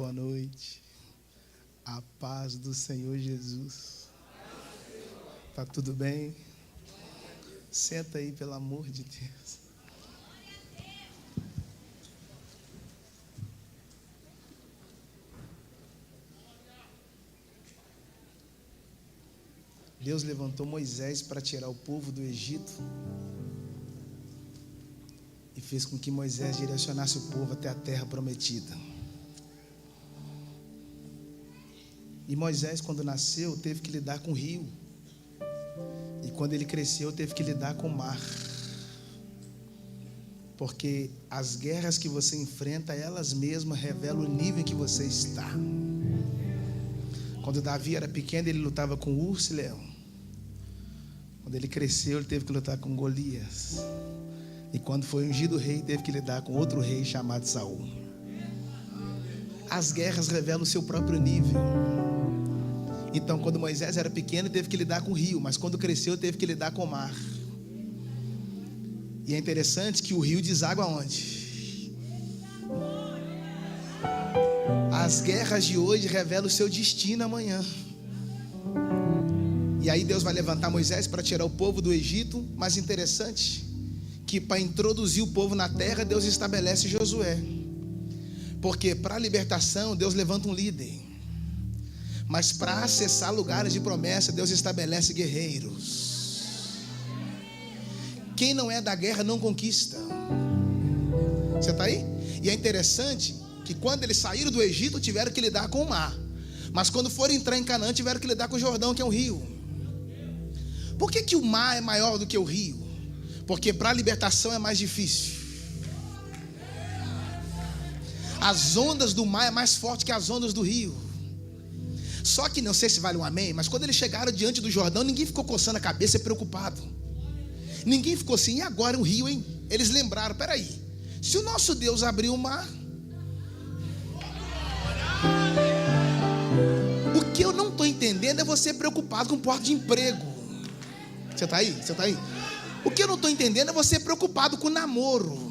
Boa noite. A paz do Senhor Jesus. Tá tudo bem? Senta aí, pelo amor de Deus. Deus levantou Moisés para tirar o povo do Egito e fez com que Moisés direcionasse o povo até a terra prometida. E Moisés, quando nasceu, teve que lidar com o rio. E quando ele cresceu, teve que lidar com o mar. Porque as guerras que você enfrenta, elas mesmas revelam o nível em que você está. Quando Davi era pequeno, ele lutava com urso e leão. Quando ele cresceu, ele teve que lutar com Golias. E quando foi ungido rei, teve que lidar com outro rei chamado Saul. As guerras revelam o seu próprio nível. Então, quando Moisés era pequeno, teve que lidar com o rio, mas quando cresceu, teve que lidar com o mar. E é interessante que o rio deságua onde? As guerras de hoje revelam o seu destino amanhã. E aí Deus vai levantar Moisés para tirar o povo do Egito. Mas interessante que para introduzir o povo na terra, Deus estabelece Josué. Porque para a libertação, Deus levanta um líder. Mas para acessar lugares de promessa, Deus estabelece guerreiros. Quem não é da guerra não conquista. Você está aí? E é interessante que quando eles saíram do Egito, tiveram que lidar com o mar. Mas quando foram entrar em Canaã, tiveram que lidar com o Jordão, que é um rio. Por que o mar é maior do que o rio? Porque para a libertação é mais difícil. As ondas do mar é mais forte que as ondas do rio. Só que, não sei se vale um amém, mas quando eles chegaram diante do Jordão, ninguém ficou coçando a cabeça e preocupado. Ninguém ficou assim, e agora o rio, hein? Eles lembraram, peraí, se o nosso Deus abriu o mar, o que eu não estou entendendo é você preocupado com porta de emprego. Você está aí? Você está aí? O que eu não estou entendendo é você preocupado com namoro.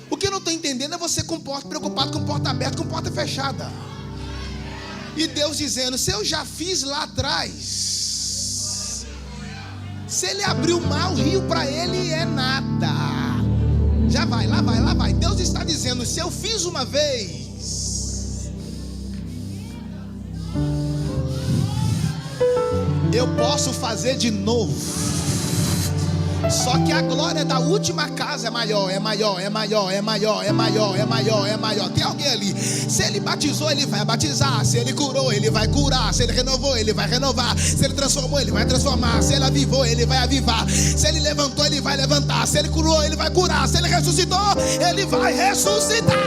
O que eu não estou entendendo é você preocupado com porta aberta, com porta fechada. E Deus dizendo, se eu já fiz lá atrás, se ele abriu o mar, o rio para ele é nada. Já vai, lá vai, lá vai. Deus está dizendo, se eu fiz uma vez, eu posso fazer de novo. Só que a glória da última casa é maior, é maior, é maior, é maior, é maior, é maior, é maior. Tem alguém ali? Se ele batizou, ele vai batizar. Se ele curou, ele vai curar. Se ele renovou, ele vai renovar. Se ele transformou, ele vai transformar. Se ele avivou, ele vai avivar. Se ele levantou, ele vai levantar. Se ele curou, ele vai curar. Se ele ressuscitou, ele vai ressuscitar.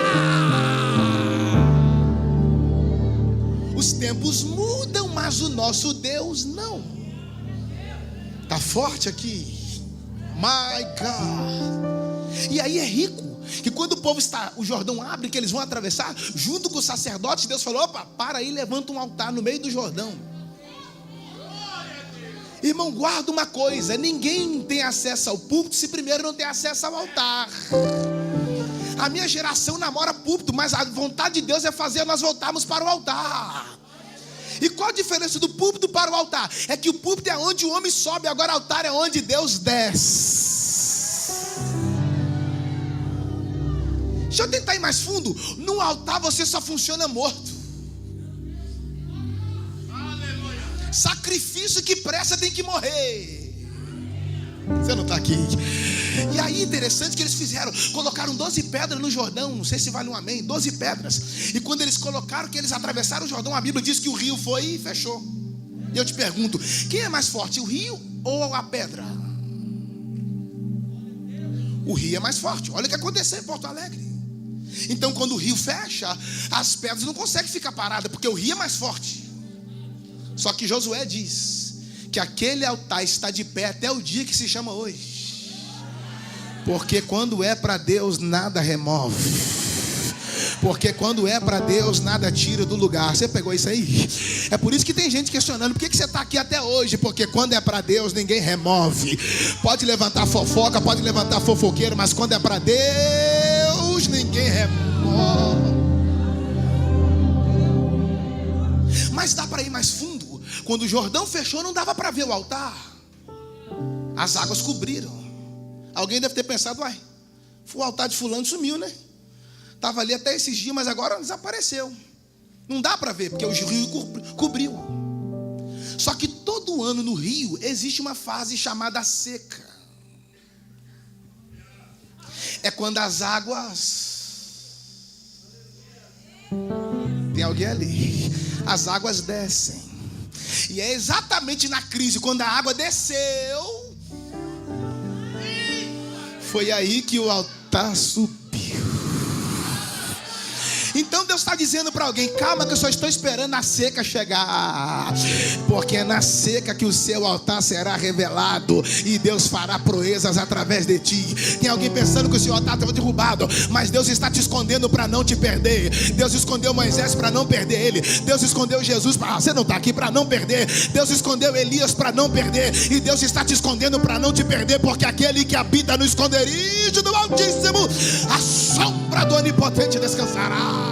Os tempos mudam, mas o nosso Deus não. Tá forte aqui? My God. E aí é rico, que quando o povo está, o Jordão abre, que eles vão atravessar, junto com os sacerdotes, Deus falou, opa, para aí, levanta um altar no meio do Jordão. Irmão, guarda uma coisa, ninguém tem acesso ao púlpito se primeiro não tem acesso ao altar. A minha geração namora púlpito, mas a vontade de Deus é fazer nós voltarmos para o altar. E qual a diferença do púlpito para o altar? É que o púlpito é onde o homem sobe, agora o altar é onde Deus desce. Deixa eu tentar ir mais fundo. No altar você só funciona morto. Sacrifício que presta tem que morrer. Você não está aqui? E aí interessante que eles fizeram, colocaram 12 pedras no Jordão. Não sei se vale um amém, 12 pedras. E quando eles colocaram, que eles atravessaram o Jordão, a Bíblia diz que o rio foi e fechou. E eu te pergunto, quem é mais forte, o rio ou a pedra? O rio é mais forte. Olha o que aconteceu em Porto Alegre. Então quando o rio fecha, as pedras não conseguem ficar paradas, porque o rio é mais forte. Só que Josué diz que aquele altar está de pé até o dia que se chama hoje. Porque quando é para Deus, nada remove. Porque quando é para Deus, nada tira do lugar. Você pegou isso aí? É por isso que tem gente questionando, por que você está aqui até hoje? Porque quando é para Deus, ninguém remove. Pode levantar fofoca, pode levantar fofoqueiro, mas quando é para Deus, ninguém remove. mais fundo. Quando o Jordão fechou, não dava para ver o altar. As águas cobriram. Alguém deve ter pensado, uai, o altar de fulano sumiu, né? Estava ali até esses dias, mas agora desapareceu. Não dá para ver, porque o rio cobriu. Só que todo ano no rio existe uma fase chamada seca. É quando as águas... Tem alguém ali? As águas descem. E é exatamente na crise, quando a água desceu, foi aí que o altar subiu. Então Deus está dizendo para alguém: calma, que eu só estou esperando a seca chegar, porque é na seca que o seu altar será revelado e Deus fará proezas através de ti. Tem alguém pensando que o seu altar estava derrubado, mas Deus está te escondendo para não te perder. Deus escondeu Moisés para não perder ele. Deus escondeu Jesus para... você não está aqui para não perder. Deus escondeu Elias para não perder. E Deus está te escondendo para não te perder, porque aquele que habita no esconderijo do Altíssimo, a sombra do Onipotente descansará.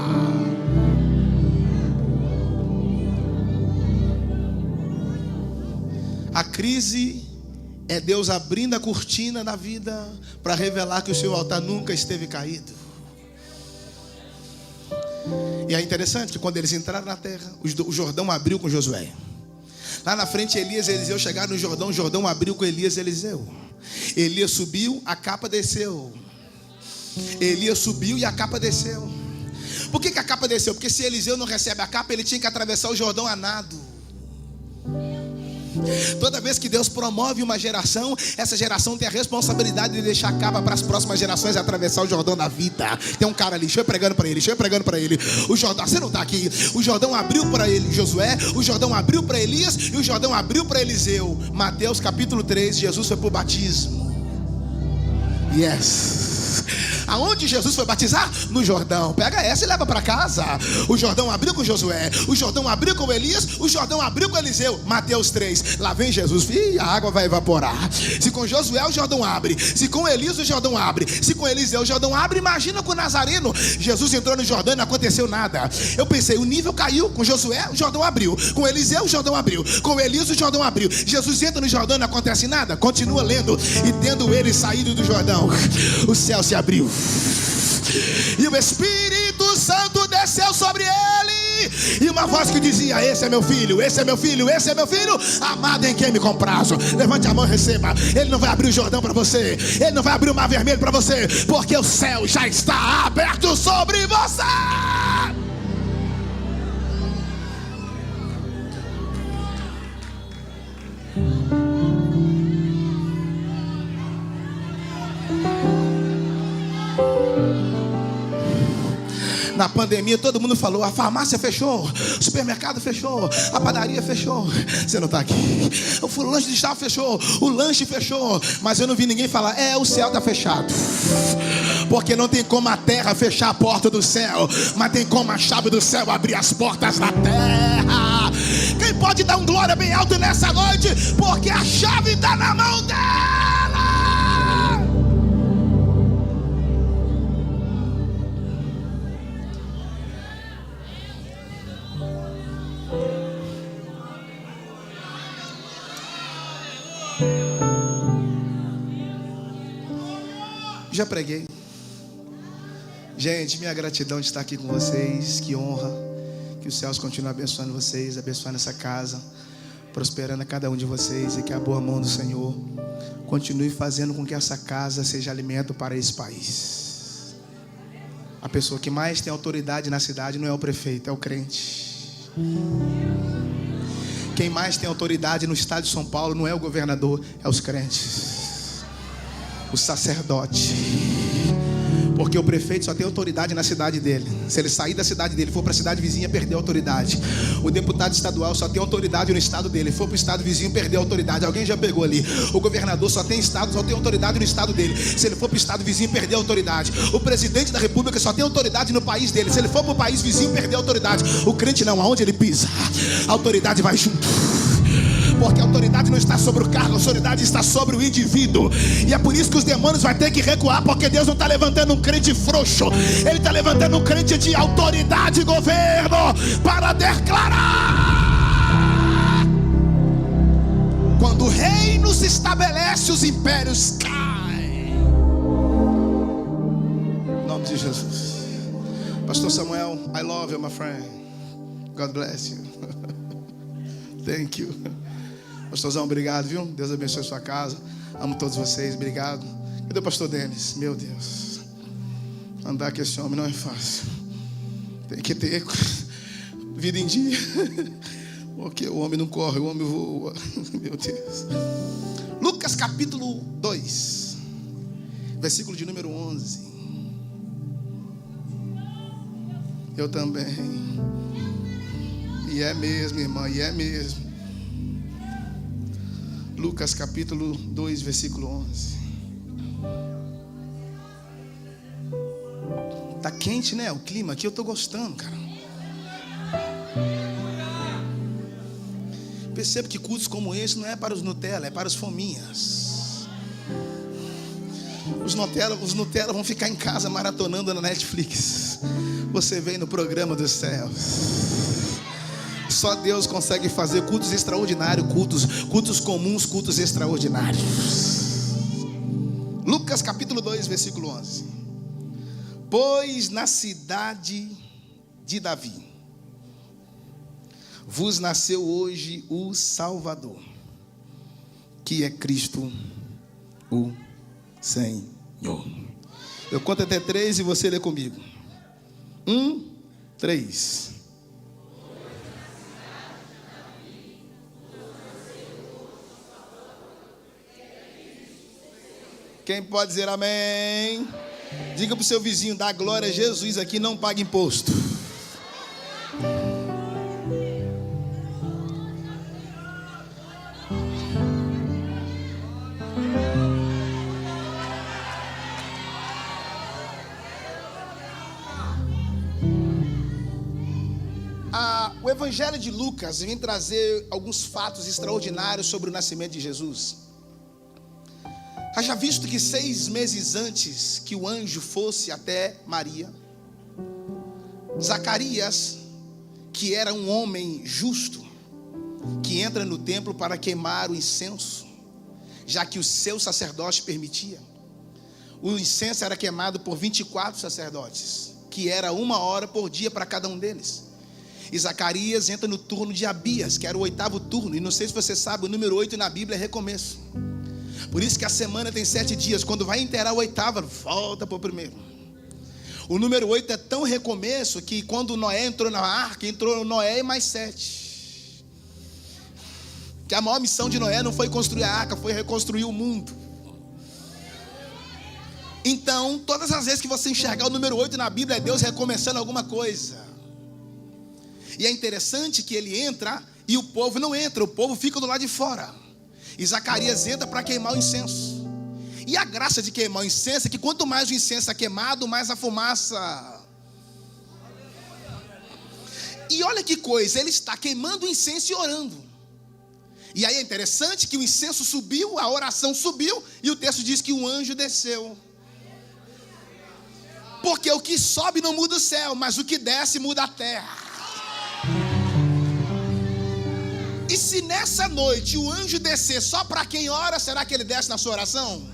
A crise é Deus abrindo a cortina da vida para revelar que o seu altar nunca esteve caído. E é interessante que quando eles entraram na terra, o Jordão abriu com Josué. Lá na frente, Elias e Eliseu chegaram no Jordão. O Jordão abriu com Elias e Eliseu. Elias subiu, a capa desceu. Elias subiu e a capa desceu. Por que a capa desceu? Porque se Eliseu não recebe a capa, ele tinha que atravessar o Jordão a nado. Toda vez que Deus promove uma geração, essa geração tem a responsabilidade de deixar a capa para as próximas gerações atravessar o Jordão da vida. Tem um cara ali, deixa eu pregando para ele, o Jordão, você não está aqui. O Jordão abriu para ele, Josué. O Jordão abriu para Elias. E o Jordão abriu para Eliseu. Mateus capítulo 3, Jesus foi para o batismo. Yes. Aonde Jesus foi batizar? No Jordão. Pega essa e leva para casa. O Jordão abriu com Josué. O Jordão abriu com Elias. O Jordão abriu com Eliseu. Mateus 3. Lá vem Jesus. Ih, a água vai evaporar. Se com Josué o Jordão abre, se com Elias o Jordão abre, se com Eliseu o Jordão abre, imagina com o Nazareno. Jesus entrou no Jordão e não aconteceu nada. Eu pensei, o nível caiu. Com Josué o Jordão abriu. Com Eliseu o Jordão abriu. Com Elias o Jordão abriu. Jesus entra no Jordão e não acontece nada. Continua lendo. E tendo ele saído do Jordão, o céu se abriu e o Espírito Santo desceu sobre ele, e uma voz que dizia: esse é meu filho, esse é meu filho, esse é meu filho amado, em quem me comprazo. Levante a mão e receba. Ele não vai abrir o Jordão para você, ele não vai abrir o Mar Vermelho para você, porque o céu já está aberto sobre você. Na pandemia todo mundo falou: a farmácia fechou, o supermercado fechou, a padaria fechou. Você não está aqui. O lanche de chá fechou, o lanche fechou. Mas eu não vi ninguém falar: o céu está fechado. Porque não tem como a terra fechar a porta do céu, mas tem como a chave do céu abrir as portas da terra. Quem pode dar um glória bem alto nessa noite? Porque a chave está na mão dela. Já preguei. Gente, minha gratidão de estar aqui com vocês. Que honra. Que os céus continuem abençoando vocês, abençoando essa casa, prosperando a cada um de vocês, e que a boa mão do Senhor continue fazendo com que essa casa seja alimento para esse país. A pessoa que mais tem autoridade na cidade não é o prefeito, é o crente. Quem mais tem autoridade no estado de São Paulo não é o governador, é os crentes, o sacerdote. Porque o prefeito só tem autoridade na cidade dele. Se ele sair da cidade dele, for para a cidade vizinha, perdeu a autoridade. O deputado estadual só tem autoridade no estado dele. For para o estado vizinho, perdeu a autoridade. Alguém já pegou ali. O governador só tem autoridade no estado dele. Se ele for para o estado vizinho, perdeu a autoridade. O presidente da república só tem autoridade no país dele. Se ele for para o país vizinho, perdeu a autoridade. O crente não, aonde ele pisa, a autoridade vai junto. Porque a autoridade não está sobre o cargo, a autoridade está sobre o indivíduo. E é por isso que os demônios vão ter que recuar. Porque Deus não está levantando um crente frouxo, Ele está levantando um crente de autoridade e governo para declarar. Deus estabelece, os impérios caem. Em nome de Jesus. Pastor Samuel, I love you, my friend. God bless you. Thank you. Pastorzão, obrigado, viu? Deus abençoe a sua casa. Amo todos vocês, obrigado. Cadê o pastor Denis? Meu Deus, andar com esse homem não é fácil. Tem que ter vida em dia. Porque o homem não corre, o homem voa. Meu Deus. Lucas capítulo 2, versículo de número 11. Eu também. E é mesmo, irmã, e é mesmo. Lucas capítulo 2, versículo 11. Tá quente, né? O clima aqui eu tô gostando, cara. Percebo que cultos como esse não é para os Nutella, é para os fominhas. Os Nutella vão ficar em casa maratonando na Netflix. Você vem no programa dos céus. Só Deus consegue fazer cultos extraordinários, cultos comuns, cultos extraordinários. Lucas capítulo 2, versículo 11. Pois na cidade de Davi vos nasceu hoje o Salvador, que é Cristo o Senhor. Eu conto até 3 e você lê comigo. 1, 3. Quem pode dizer amém? Diga para o seu vizinho, dá glória a Jesus aqui, não paga imposto. O Evangelho de Lucas vem trazer alguns fatos extraordinários sobre o nascimento de Jesus. Haja visto que 6 meses antes que o anjo fosse até Maria, Zacarias, que era um homem justo, que entra no templo para queimar o incenso, já que o seu sacerdote permitia. O incenso era queimado por 24 sacerdotes, que era 1 hora por dia para cada um deles. E Zacarias entra no turno de Abias, que era o 8º turno. E não sei se você sabe, o número 8 na Bíblia é recomeço. Por isso que a semana tem 7 dias. Quando vai inteirar o 8º, volta para o primeiro. O número 8 é tão recomeço que quando Noé entrou na arca, entrou Noé e mais 7. Que a maior missão de Noé não foi construir a arca, foi reconstruir o mundo. Então, todas as vezes que você enxergar o número 8 na Bíblia, é Deus recomeçando alguma coisa. E é interessante que ele entra e o povo não entra, o povo fica do lado de fora. E Zacarias entra para queimar o incenso. E a graça de queimar o incenso é que quanto mais o incenso é queimado, mais a fumaça. E olha que coisa, ele está queimando o incenso e orando. E aí é interessante que o incenso subiu, a oração subiu, e o texto diz que o anjo desceu. Porque o que sobe não muda o céu, mas o que desce muda a terra. E se nessa noite o anjo descer só para quem ora, será que ele desce na sua oração?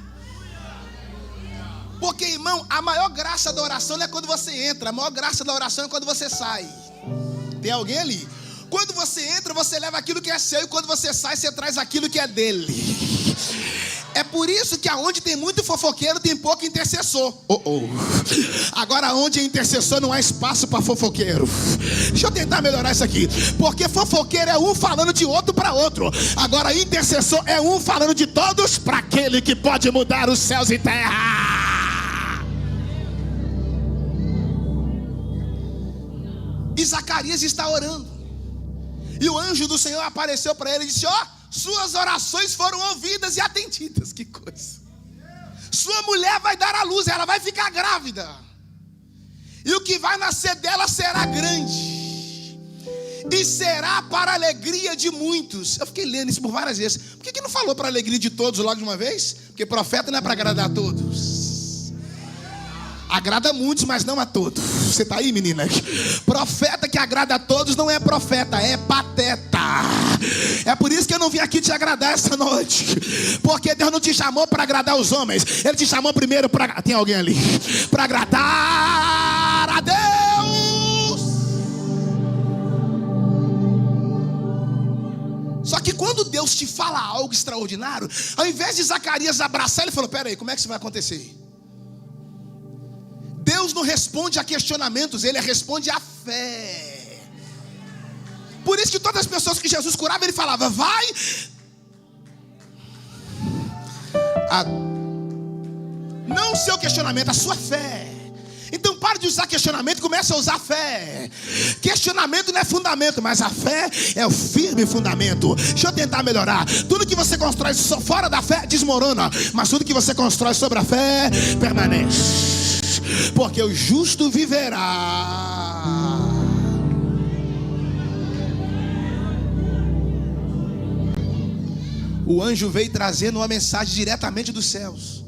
Porque, irmão, a maior graça da oração não é quando você entra, a maior graça da oração é quando você sai. Tem alguém ali? Quando você entra, você leva aquilo que é seu, e quando você sai, você traz aquilo que é dele. É por isso que aonde tem muito fofoqueiro, tem pouco intercessor. Agora, onde é intercessor, não há espaço para fofoqueiro. Deixa eu tentar melhorar isso aqui. Porque fofoqueiro é um falando de outro para outro. Agora, intercessor é um falando de todos para aquele que pode mudar os céus e terra. E Zacarias está orando. E o anjo do Senhor apareceu para ele e disse: suas orações foram ouvidas e atendidas. Que coisa. Sua mulher vai dar à luz, ela vai ficar grávida. E o que vai nascer dela será grande. E será para a alegria de muitos. Eu fiquei lendo isso por várias vezes. Por que não falou para a alegria de todos logo de uma vez? Porque profeta não é para agradar a todos. Agrada a muitos, mas não a todos. Você está aí, menina? Profeta que agrada a todos não é profeta, é pateta. É por isso que eu não vim aqui te agradar essa noite. Porque Deus não te chamou para agradar os homens. Ele te chamou primeiro para... Tem alguém ali? Para agradar a Deus. Só que quando Deus te fala algo extraordinário, ao invés de Zacarias abraçar, ele falou: peraí, como é que isso vai acontecer? Deus não responde a questionamentos, Ele responde a fé. Por isso que todas as pessoas que Jesus curava, Ele falava: vai. Não o seu questionamento, a sua fé. Então pare de usar questionamento e comece a usar fé. Questionamento não é fundamento, mas a fé é o firme fundamento. Deixa eu tentar melhorar. Tudo que você constrói fora da fé desmorona, mas tudo que você constrói sobre a fé permanece. Porque o justo viverá. O anjo veio trazendo uma mensagem diretamente dos céus.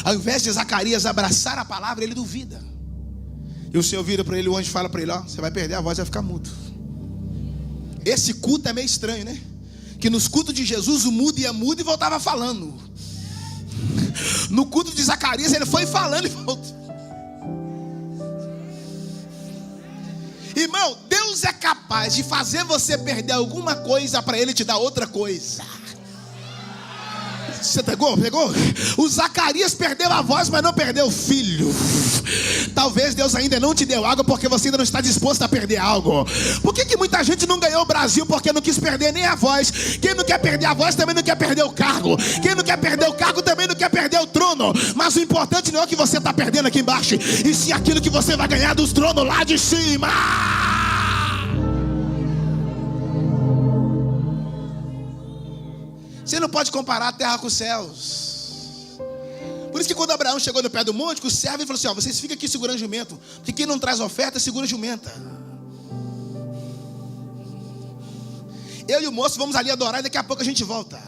Ao invés de Zacarias abraçar a palavra, ele duvida. E o Senhor vira para ele, o anjo fala para ele: ó, você vai perder a voz, vai ficar mudo. Esse culto é meio estranho, né? Que nos cultos de Jesus o mudo ia mudo e voltava falando. No culto de Zacarias ele foi falando e voltou. Irmão, Deus é capaz de fazer você perder alguma coisa para Ele te dar outra coisa. Você pegou? O Zacarias perdeu a voz, mas não perdeu o filho. Talvez Deus ainda não te deu algo porque você ainda não está disposto a perder algo. Por que muita gente não ganhou o Brasil? Porque não quis perder nem a voz. Quem não quer perder a voz também não quer perder o cargo. Quem não quer perder o cargo também não quer perder o trono. Mas o importante não é o que você está perdendo aqui embaixo, e sim aquilo que você vai ganhar dos tronos lá de cima. Você não pode comparar a terra com os céus. Por isso que quando Abraão chegou no pé do monte, o servo falou assim: ó, vocês ficam aqui segurando jumento, porque quem não traz oferta segura jumenta. Eu e o moço vamos ali adorar e daqui a pouco a gente volta.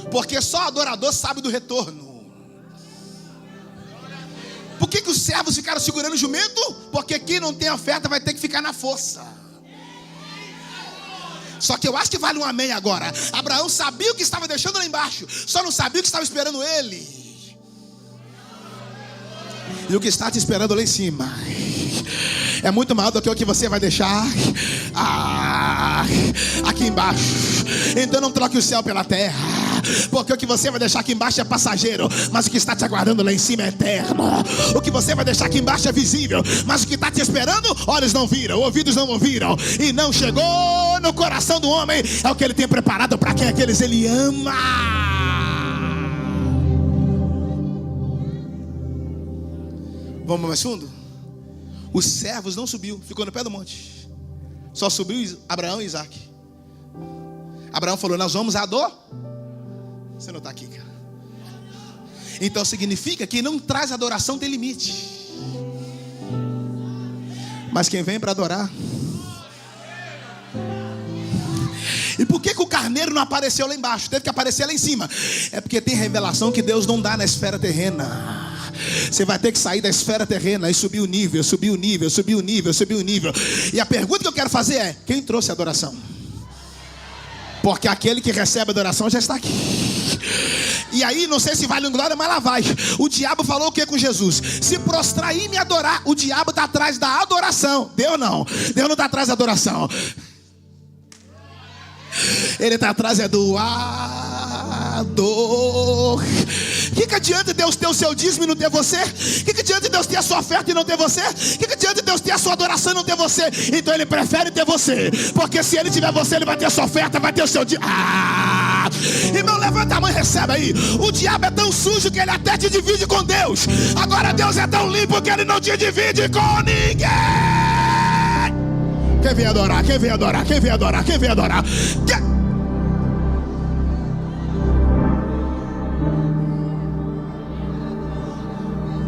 Porque só adorador sabe do retorno. Por que os servos ficaram segurando o jumento? Porque quem não tem oferta vai ter que ficar na força. Só que eu acho que vale um amém agora. Abraão sabia o que estava deixando lá embaixo, só não sabia o que estava esperando ele. E o que está te esperando lá em cima é muito maior do que o que você vai deixar aqui embaixo. Então não troque o céu pela terra, porque o que você vai deixar aqui embaixo é passageiro, mas o que está te aguardando lá em cima é eterno. O que você vai deixar aqui embaixo é visível, mas o que está te esperando, olhos não viram, ouvidos não ouviram, e não chegou no coração do homem é o que ele tem preparado para quem aqueles ele ama. Vamos mais fundo? Os servos não subiu, ficou no pé do monte. Só subiu Abraão e Isaac. Abraão falou: nós vamos adorar. Você não está aqui, cara. Então significa que não traz adoração tem limite. Mas quem vem para adorar. E por que o carneiro não apareceu lá embaixo? Teve que aparecer lá em cima. É porque tem revelação que Deus não dá na esfera terrena. Você vai ter que sair da esfera terrena e subir o nível, subir o nível, subir o nível, subir o nível. E a pergunta que eu quero fazer é: quem trouxe a adoração? Porque aquele que recebe a adoração já está aqui. E aí, não sei se vale um glória, mas lá vai. O diabo falou o que com Jesus? Se prostrar e me adorar. O diabo está atrás da adoração. Deus não está atrás da adoração. Ele está atrás do ador. Que adianta Deus ter o seu dízimo e não ter você? Que adianta Deus ter a sua oferta e não ter você? Que adianta Deus ter a sua adoração e não ter você? Então Ele prefere ter você, porque se Ele tiver você, Ele vai ter a sua oferta, vai ter o seu dízimo. Irmão, levanta a mão e recebe aí. O diabo é tão sujo que ele até te divide com Deus. Agora Deus é tão limpo que Ele não te divide com ninguém. Quem vem adorar? Quem vem adorar? Quem vem adorar? Quem vem adorar?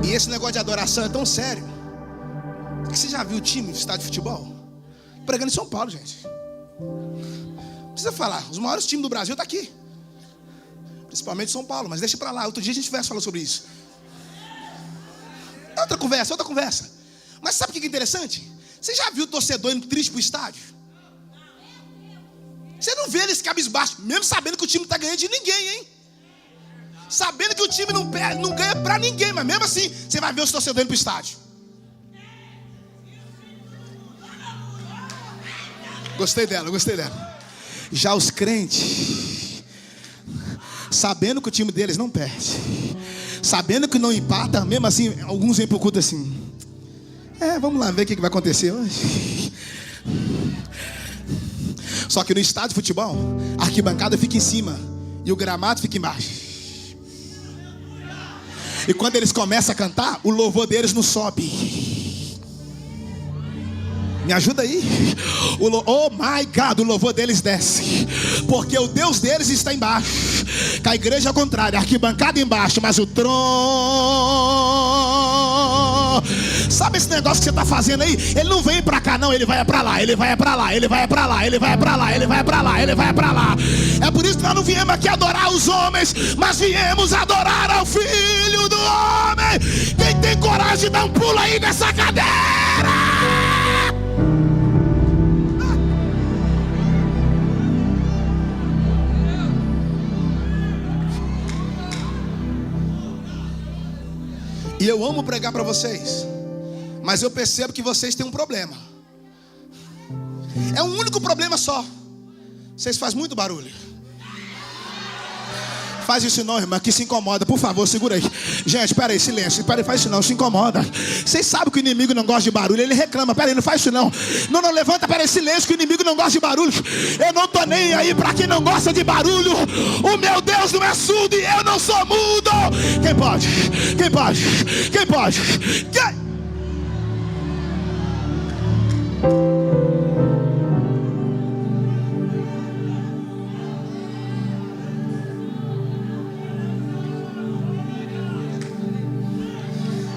E esse negócio de adoração é tão sério que você já viu o time do estádio de futebol pregando em São Paulo, gente. Não precisa falar, os maiores times do Brasil estão aqui, principalmente São Paulo, mas deixa pra lá, outro dia a gente vai falar sobre isso. É outra conversa. Mas sabe o que é interessante? Você já viu o torcedor indo triste pro estádio? Você não vê eles cabisbaixo, mesmo sabendo que o time está ganhando de ninguém, hein? Sabendo que o time não ganha para ninguém, mas mesmo assim, você vai ver os torcedores indo para o estádio. Gostei dela. Já os crentes, sabendo que o time deles não perde, sabendo que não empata, mesmo assim, alguns vêm para o culto assim: vamos lá ver o que vai acontecer hoje. Só que no estádio de futebol, a arquibancada fica em cima e o gramado fica embaixo. E quando eles começam a cantar, o louvor deles não sobe. Me ajuda aí. Oh my God, o louvor deles desce. Porque o Deus deles está embaixo. Com a igreja ao contrário, a arquibancada embaixo, mas o trono. Sabe esse negócio que você está fazendo aí? Ele não vem para cá não, ele vai para lá. Ele vai para lá, ele vai para lá, ele vai para lá, ele vai para lá, ele vai para lá. É por isso que nós não viemos aqui adorar os homens, mas viemos adorar ao Filho do Homem. Quem tem coragem de dar um pulo aí nessa cadeira? E eu amo pregar para vocês, mas eu percebo que vocês têm um problema. É um único problema só: vocês fazem muito barulho. Faz isso não, irmã, que se incomoda. Por favor, segura aí. Gente, peraí, silêncio. Peraí, faz isso não, se incomoda. Vocês sabem que o inimigo não gosta de barulho. Ele reclama, peraí, não faz isso não. Não, levanta, peraí, silêncio, que o inimigo não gosta de barulho. Eu não tô nem aí pra quem não gosta de barulho. O meu Deus não é surdo e eu não sou mudo. Quem pode? Quem pode? Quem pode? Quem?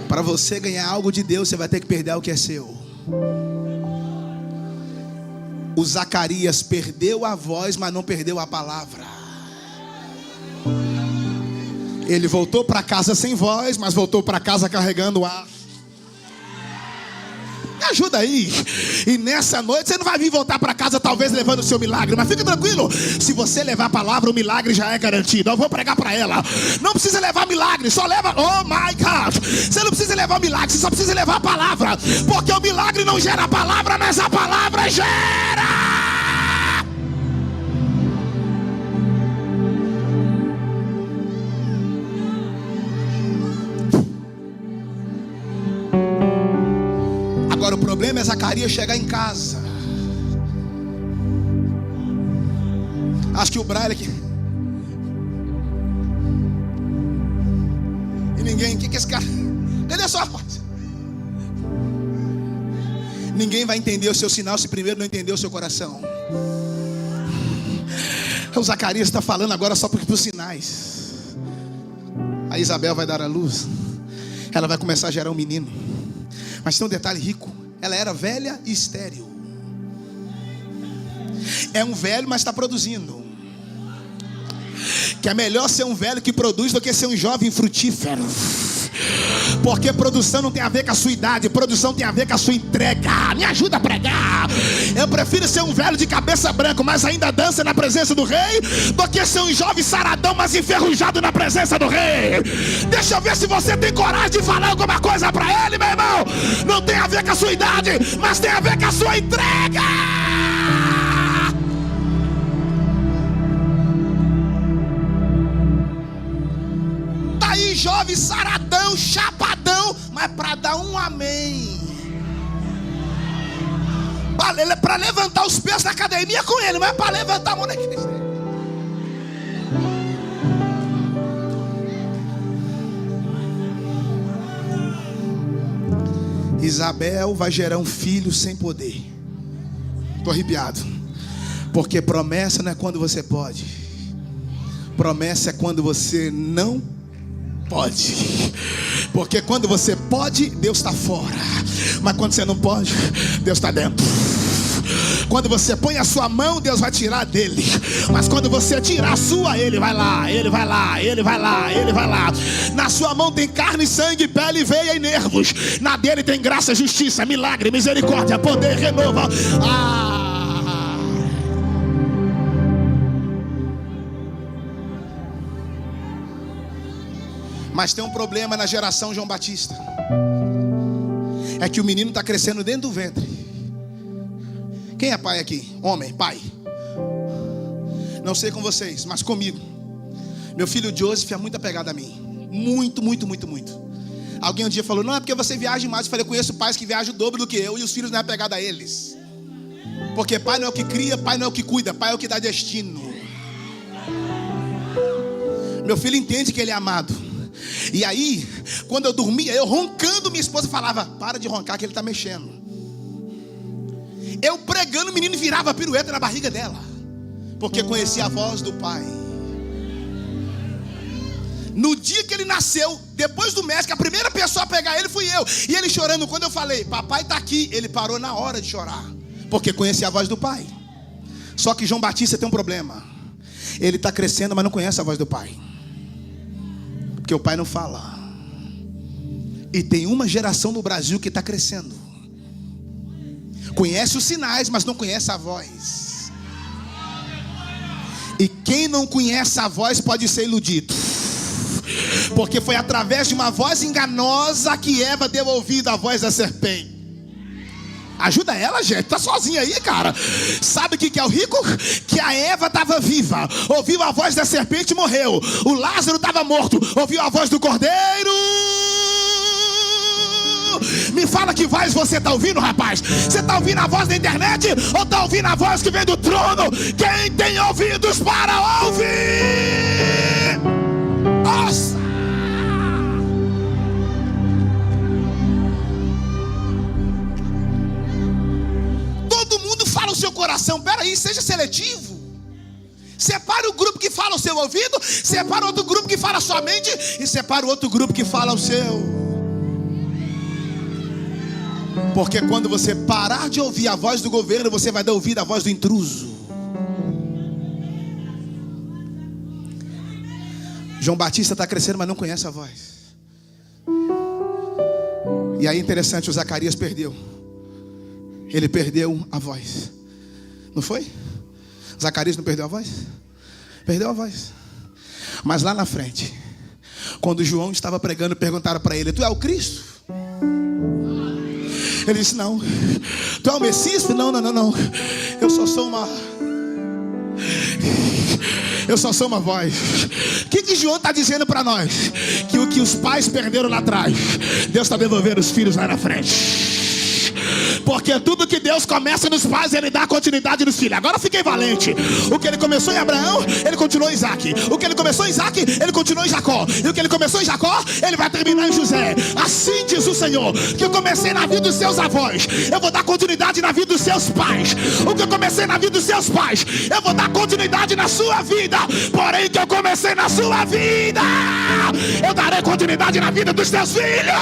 Para você ganhar algo de Deus, você vai ter que perder o que é seu. O Zacarias perdeu a voz, mas não perdeu a palavra. Ele voltou para casa sem voz, mas voltou para casa carregando ar. Me ajuda aí. E nessa noite você não vai vir voltar para casa talvez levando o seu milagre, mas fica tranquilo, se você levar a palavra, o milagre já é garantido. Eu vou pregar para ela. Não precisa levar milagre, só leva. Oh my God, você não precisa levar milagre, você só precisa levar a palavra. Porque o milagre não gera a palavra, mas a palavra gera. Agora o problema é Zacarias chegar em casa. Acho que o Braille aqui. E ninguém, o que é esse cara? Cadê a sua voz? Ninguém vai entender o seu sinal se primeiro não entender o seu coração. O Zacarias está falando agora só para os sinais. A Isabel vai dar à luz. Ela vai começar a gerar um menino. Mas tem um detalhe rico: ela era velha e estéril. É um velho, mas está produzindo. Que é melhor ser um velho que produz do que ser um jovem frutífero. Porque produção não tem a ver com a sua idade, produção tem a ver com a sua entrega. Me ajuda a pregar. Eu prefiro ser um velho de cabeça branca, mas ainda dança na presença do rei, do que ser um jovem saradão, mas enferrujado na presença do rei. Deixa eu ver se você tem coragem de falar alguma coisa para ele, meu irmão. Não tem a ver com a sua idade, mas tem a ver com a sua entrega. Jovem saradão, chapadão, mas para dar um amém, para levantar os pesos na academia com ele, mas para levantar a mão na igreja. Isabel vai gerar um filho sem poder. Estou arrepiado, porque promessa não é quando você pode, promessa é quando você não pode. Porque quando você pode, Deus está fora. Mas quando você não pode, Deus está dentro. Quando você põe a sua mão, Deus vai tirar dele. Mas quando você tirar a sua, ele vai lá, ele vai lá, ele vai lá, ele vai lá. Na sua mão tem carne, sangue, pele, veia e nervos. Na dele tem graça, justiça, milagre, misericórdia, poder, renovo. Mas tem um problema na geração João Batista. É que o menino está crescendo dentro do ventre. Quem é pai aqui? Homem, pai. Não sei com vocês, mas comigo. Meu filho Joseph é muito apegado a mim. Muito. Alguém um dia falou: não, é porque você viaja mais. Eu falei: eu conheço pais que viajam o dobro do que eu, e os filhos não é apegado a eles. Porque pai não é o que cria, pai não é o que cuida, pai é o que dá destino. Meu filho entende que ele é amado. E aí, quando eu dormia, eu roncando, minha esposa falava: para de roncar que ele está mexendo. Eu pregando, o menino virava pirueta na barriga dela, porque conhecia a voz do pai. No dia que ele nasceu, depois do médico, a primeira pessoa a pegar ele fui eu. E ele chorando, quando eu falei: papai está aqui, ele parou na hora de chorar, porque conhecia a voz do pai. Só que João Batista tem um problema. Ele está crescendo, mas não conhece a voz do pai, porque o pai não fala. E tem uma geração no Brasil que está crescendo, conhece os sinais, mas não conhece a voz. E quem não conhece a voz pode ser iludido, porque foi através de uma voz enganosa que Eva deu ouvido à voz da serpente. Ajuda ela, gente, tá sozinha aí, cara. Sabe o que é o rico? Que a Eva estava viva, ouviu a voz da serpente e morreu. O Lázaro estava morto, ouviu a voz do cordeiro. Me fala que voz você está ouvindo, rapaz. Você está ouvindo a voz da internet ou está ouvindo a voz que vem do trono? Quem tem ouvidos para ouvir, ouça. Todo mundo fala o seu coração. Peraí, seja seletivo. Separa o grupo que fala o seu ouvido, separa outro grupo que fala a sua mente, e separa o outro grupo que fala o seu. Porque quando você parar de ouvir a voz do governo, você vai dar ouvido à voz do intruso. João Batista está crescendo, mas não conhece a voz. E aí interessante, o Zacarias perdeu. Ele perdeu a voz. Não foi? Zacarias não perdeu a voz? Perdeu a voz. Mas lá na frente, quando João estava pregando, perguntaram para ele: tu é o Cristo? Ele disse: não. Tu é o Messias? Não. Eu só sou uma voz. O que João está dizendo para nós? Que o que os pais perderam lá atrás, Deus está devolvendo os filhos lá na frente. Porque tudo que Deus começa nos pais, Ele dá continuidade nos filhos. Agora fiquei valente. O que Ele começou em Abraão, Ele continuou em Isaac. O que Ele começou em Isaac, Ele continuou em Jacó. E o que Ele começou em Jacó, Ele vai terminar em José. Assim diz o Senhor: que eu comecei na vida dos seus avós, eu vou dar continuidade na vida dos seus pais. O que eu comecei na vida dos seus pais, eu vou dar continuidade na sua vida. Porém, que eu comecei na sua vida, eu darei continuidade na vida dos teus filhos.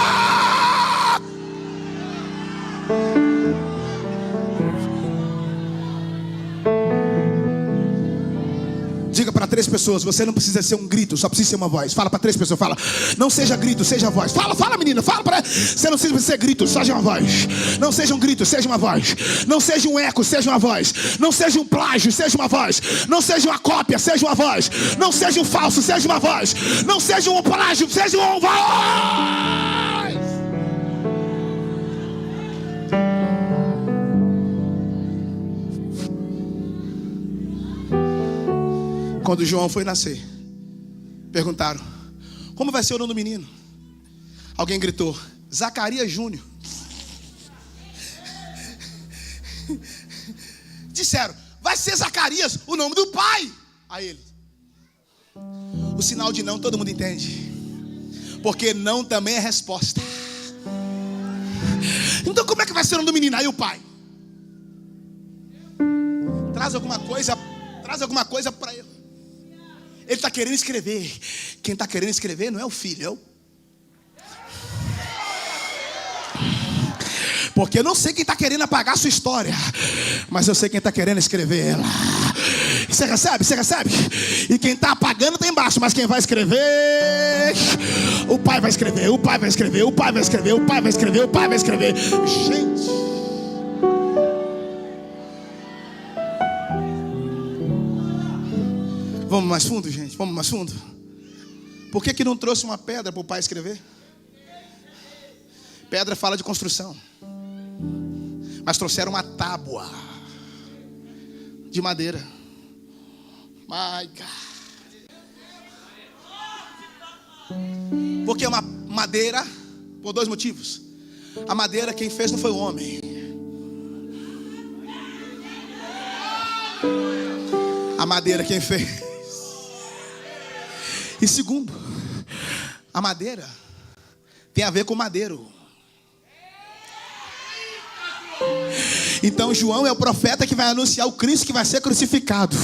Diga para 3 pessoas: você não precisa ser um grito, só precisa ser uma voz. Fala para 3 pessoas, fala: não seja grito, seja voz. Fala menina, fala para. Você não precisa ser grito, seja uma voz. Não seja um grito, seja uma voz. Não seja um eco, seja uma voz. Não seja um plágio, seja uma voz. Não seja uma cópia, seja uma voz. Não seja um falso, seja uma voz. Não seja um plágio, seja uma voz. Quando João foi nascer, perguntaram: como vai ser o nome do menino? Alguém gritou: Zacarias Júnior. Disseram: vai ser Zacarias, o nome do pai. A ele. O sinal de não todo mundo entende, porque não também é resposta. Então como é que vai ser o nome do menino? Aí o pai: traz alguma coisa para ele. Ele está querendo escrever. Quem está querendo escrever não é o filho, é o... Porque eu não sei quem está querendo apagar a sua história, mas eu sei quem está querendo escrever ela. Você recebe? Você recebe? E quem está apagando está embaixo, mas quem vai escrever, o pai vai escrever, o pai vai escrever, o pai vai escrever, o pai vai escrever, o pai vai escrever. Gente, vamos mais fundo, gente, vamos mais fundo. Por que não trouxe uma pedra para o pai escrever? Pedra fala de construção. Mas trouxeram uma tábua de madeira. My God. Porque uma madeira, por dois motivos. A madeira quem fez não foi o homem. A madeira quem fez. E segundo, a madeira tem a ver com o madeiro. Então João é o profeta que vai anunciar o Cristo que vai ser crucificado.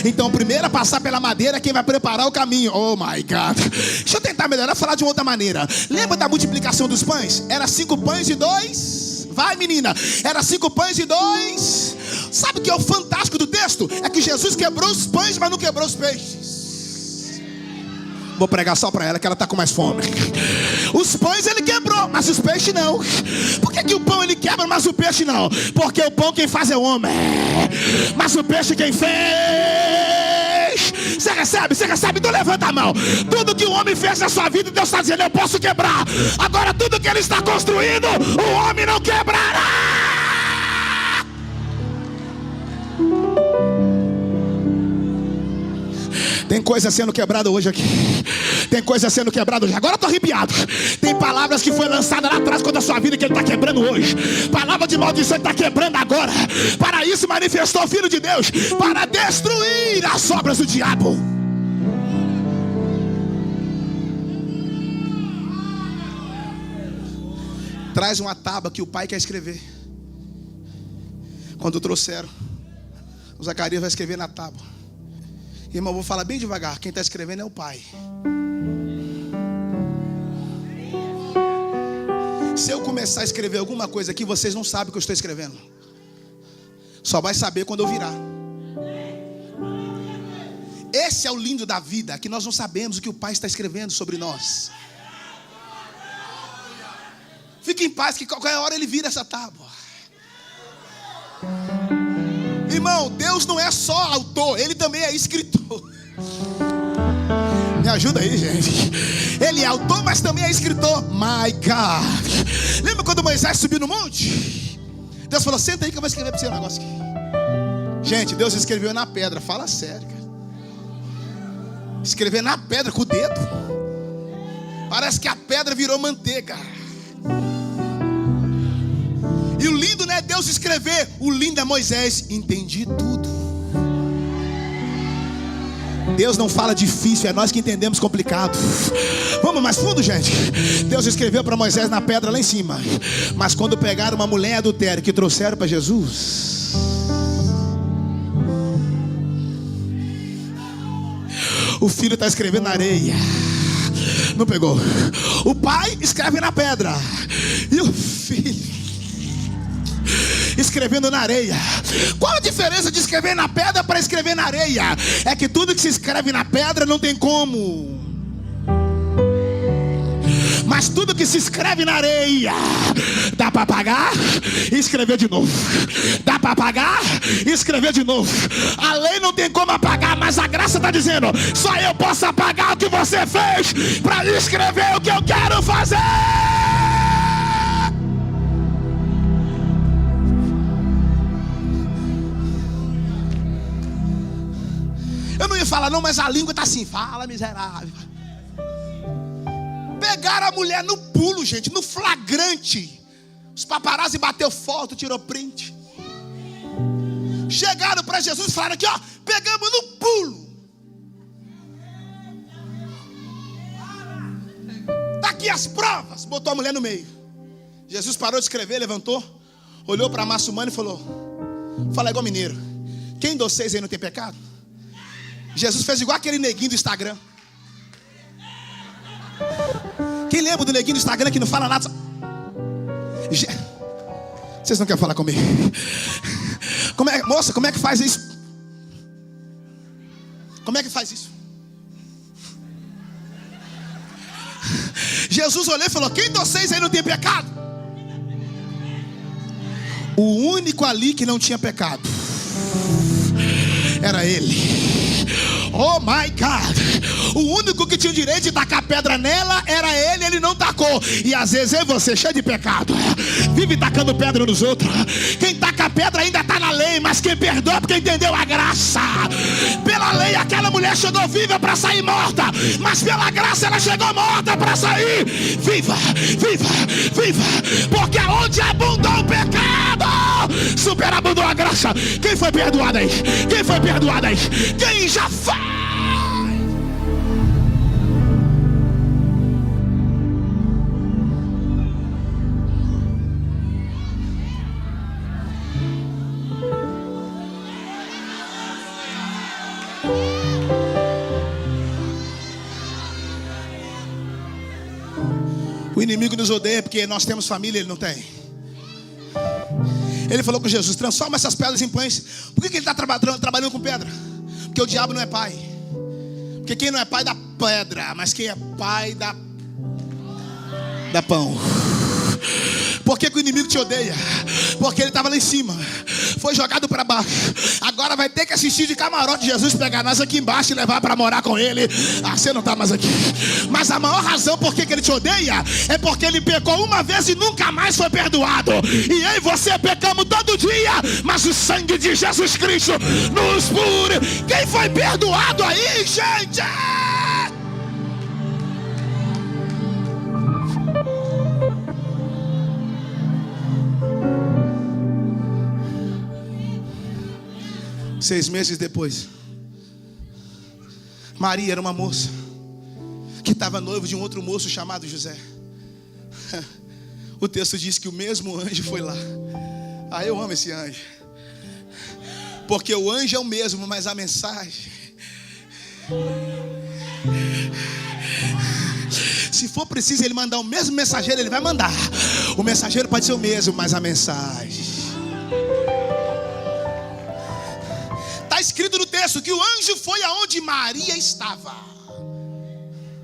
Então primeiro a passar pela madeira é quem vai preparar o caminho. Oh my God. Deixa eu tentar melhorar, falar de uma outra maneira. Lembra da multiplicação dos pães? Era 5 pães e 2. Vai, menina. Era 5 pães e 2. Sabe o que é o fantástico do texto? É que Jesus quebrou os pães, mas não quebrou os peixes. Vou pregar só para ela que ela está com mais fome. Os pães ele quebrou, mas os peixes não. Por que o pão ele quebra, mas o peixe não? Porque o pão quem faz é o homem, mas o peixe quem fez. Você recebe? Você recebe? Então levanta a mão. Tudo que o homem fez na sua vida, Deus está dizendo, eu posso quebrar. Agora tudo que ele está construindo, o homem não quebrará. Tem coisa sendo quebrada hoje aqui. Tem coisa sendo quebrada hoje. Agora eu estou arrepiado. Tem palavras que foi lançada lá atrás contra a sua vida que ele está quebrando hoje. Palavra de maldição ele está quebrando agora. Para isso manifestou o Filho de Deus, para destruir as obras do diabo. Traz uma tábua que o pai quer escrever. Quando trouxeram, o Zacarias vai escrever na tábua. Irmão, vou falar bem devagar. Quem está escrevendo é o pai. Se eu começar a escrever alguma coisa aqui, vocês não sabem o que eu estou escrevendo. Só vai saber quando eu virar. Esse é o lindo da vida, que nós não sabemos o que o pai está escrevendo sobre nós. Fique em paz, que qualquer hora ele vira essa tábua. Irmão, Deus não é só autor, ele também é escritor. Me ajuda aí, gente. Ele é autor, mas também é escritor. My God. Lembra quando Moisés subiu no monte? Deus falou, senta aí que eu vou escrever para você um negócio aqui. Gente, Deus escreveu na pedra. Fala sério, cara. Escrever na pedra com o dedo. Parece que a pedra virou manteiga. E o lindo não é Deus escrever. O lindo é Moisés. Entendi tudo. Deus não fala difícil, é nós que entendemos complicado. Vamos mais fundo, gente. Deus escreveu para Moisés na pedra lá em cima. Mas quando pegaram uma mulher adultéria que trouxeram para Jesus, o filho está escrevendo na areia. Não pegou. O pai escreve na pedra. E o filho escrevendo na areia. Qual a diferença de escrever na pedra para escrever na areia? É que tudo que se escreve na pedra não tem como. Mas tudo que se escreve na areia dá para apagar e escrever de novo. Dá para apagar e escrever de novo. A lei não tem como apagar, mas a graça está dizendo, só eu posso apagar o que você fez para escrever o que eu quero fazer. Eu não ia falar não, mas a língua está assim. Fala, miserável. Pegaram a mulher no pulo, gente, no flagrante. Os paparazzi bateu foto, tirou print. Chegaram para Jesus e falaram aqui, ó, pegamos no pulo. Tá aqui as provas. Botou a mulher no meio. Jesus parou de escrever, levantou, olhou para a massa humana e falou, fala igual mineiro, quem de vocês aí não tem pecado? Jesus fez igual aquele neguinho do Instagram. Quem lembra do neguinho do Instagram que não fala nada? Vocês não querem falar comigo? Moça, como é que faz isso? Como é que faz isso? Jesus olhou e falou, quem de vocês aí não tem pecado? O único ali que não tinha pecado era ele. Oh my God. O único que tinha o direito de tacar pedra nela era ele não tacou. E às vezes é você, cheio de pecado, vive tacando pedra nos outros. Quem taca pedra ainda está na lei, mas quem perdoa porque entendeu a graça. Pela lei aquela mulher chegou viva para sair morta, mas pela graça ela chegou morta para sair viva, viva, viva. Porque aonde abundou o pecado, superabundou a graça. Quem foi perdoado aí? Quem foi perdoado aí? Quem já foi? O inimigo nos odeia porque nós temos família, ele não tem. Ele falou com Jesus: transforma essas pedras em pães. Por que ele está trabalhando com pedra? Porque o diabo não é pai. Porque quem não é pai dá pedra, mas quem é pai dá pão. Por que o inimigo te odeia? Porque ele estava lá em cima, foi jogado para baixo. Agora vai ter que assistir de camarote Jesus pegar nós aqui embaixo e levar para morar com ele. Ah, você não está mais aqui. Mas a maior razão por que ele te odeia é porque ele pecou uma vez e nunca mais foi perdoado. E eu e você pecamos todo dia, mas o sangue de Jesus Cristo nos purifica. Quem foi perdoado aí, gente? 6 meses depois, Maria era uma moça que estava noiva de um outro moço chamado José. O texto diz que o mesmo anjo foi lá. Ah, eu amo esse anjo, porque o anjo é o mesmo, mas a mensagem, se for preciso ele mandar o mesmo mensageiro, ele vai mandar. O mensageiro pode ser o mesmo, mas a mensagem. Está escrito no texto que o anjo foi aonde Maria estava.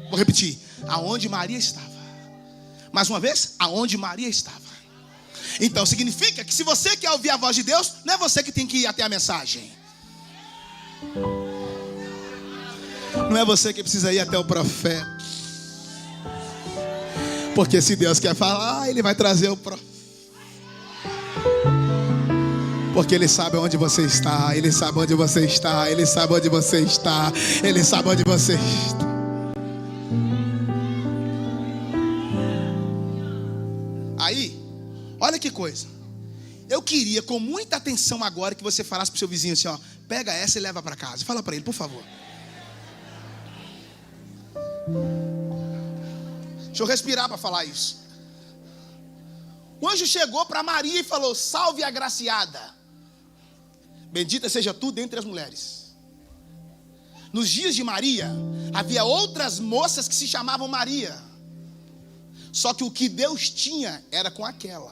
Vou repetir: aonde Maria estava. Mais uma vez, aonde Maria estava. Então significa que se você quer ouvir a voz de Deus, não é você que tem que ir até a mensagem. Não é você que precisa ir até o profeta. Porque se Deus quer falar, Ele vai trazer o profeta. Porque Ele sabe onde você está. Ele sabe onde você está. Ele sabe onde você está. Ele sabe onde você está. Aí, olha que coisa. Eu queria com muita atenção agora que você falasse pro seu vizinho assim, ó: pega essa e leva para casa. Fala para ele, por favor. Deixa eu respirar para falar isso. O anjo chegou para Maria e falou: salve agraciada, bendita seja tu dentre as mulheres. Nos dias de Maria, havia outras moças que se chamavam Maria. Só que o que Deus tinha era com aquela.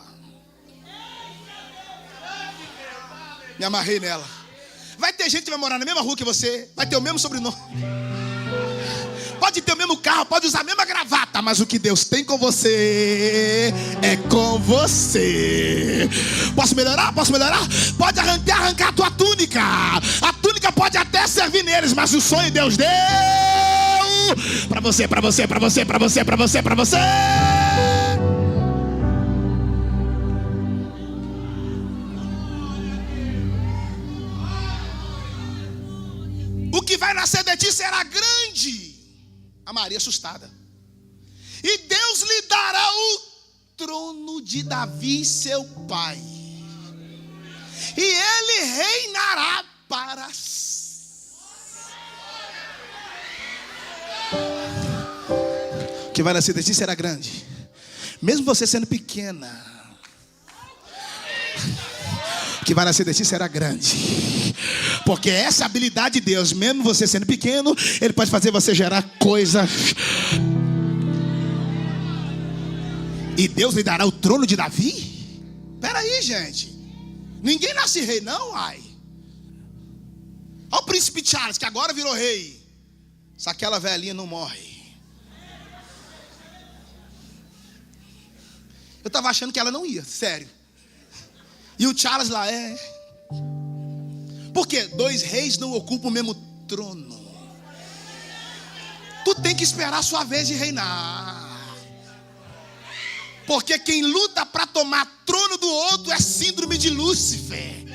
Me amarrei nela. Vai ter gente que vai morar na mesma rua que você, vai ter o mesmo sobrenome, pode ter o mesmo carro, pode usar a mesma gravata, mas o que Deus tem com você é com você. Posso melhorar? Posso melhorar? Pode arrancar a tua túnica. A túnica pode até servir neles, mas o sonho Deus deu para você, para você, para você, para você, para você, para você. O que vai nascer de ti será grande. A Maria assustada. E Deus lhe dará o trono de Davi, seu pai, e ele reinará para o que vai nascer de ti será grande. Mesmo você sendo pequena, o que vai nascer de ti será grande. Porque essa é a habilidade de Deus. Mesmo você sendo pequeno, Ele pode fazer você gerar coisas. E Deus lhe dará o trono de Davi? Espera aí, gente. Ninguém nasce rei não, ai. Olha o príncipe Charles, que agora virou rei. Se aquela velhinha não morre. Eu estava achando que ela não ia, sério. E o Charles lá é... Porque 2 reis não ocupam o mesmo trono. Tu tem que esperar a sua vez de reinar. Porque quem luta para tomar trono do outro é síndrome de Lúcifer.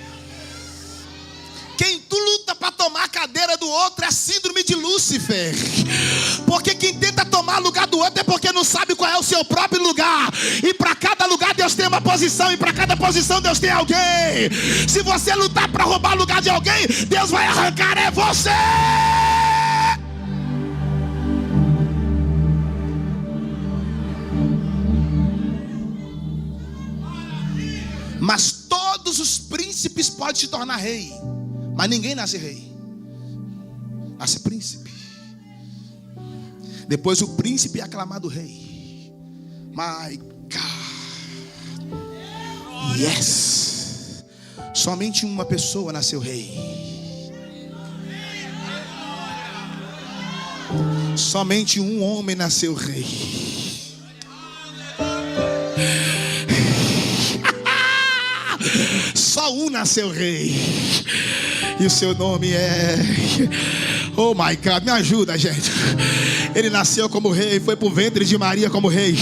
Quem tu luta para tomar a cadeira do outro é síndrome de Lúcifer. Porque quem tenta tomar lugar do outro é porque não sabe qual é o seu próprio lugar. E para cada lugar Deus tem uma posição. E para cada posição Deus tem alguém. Se você lutar para roubar o lugar de alguém, Deus vai arrancar é você. Mas todos os príncipes podem se tornar rei. Mas ninguém nasce rei. Nasce príncipe. Depois o príncipe é aclamado rei. My God. Yes. Somente uma pessoa nasceu rei. Somente um homem nasceu rei. Só um nasceu rei. E o seu nome é... Oh my God, me ajuda, gente. Ele nasceu como rei, foi para o ventre de Maria como rei,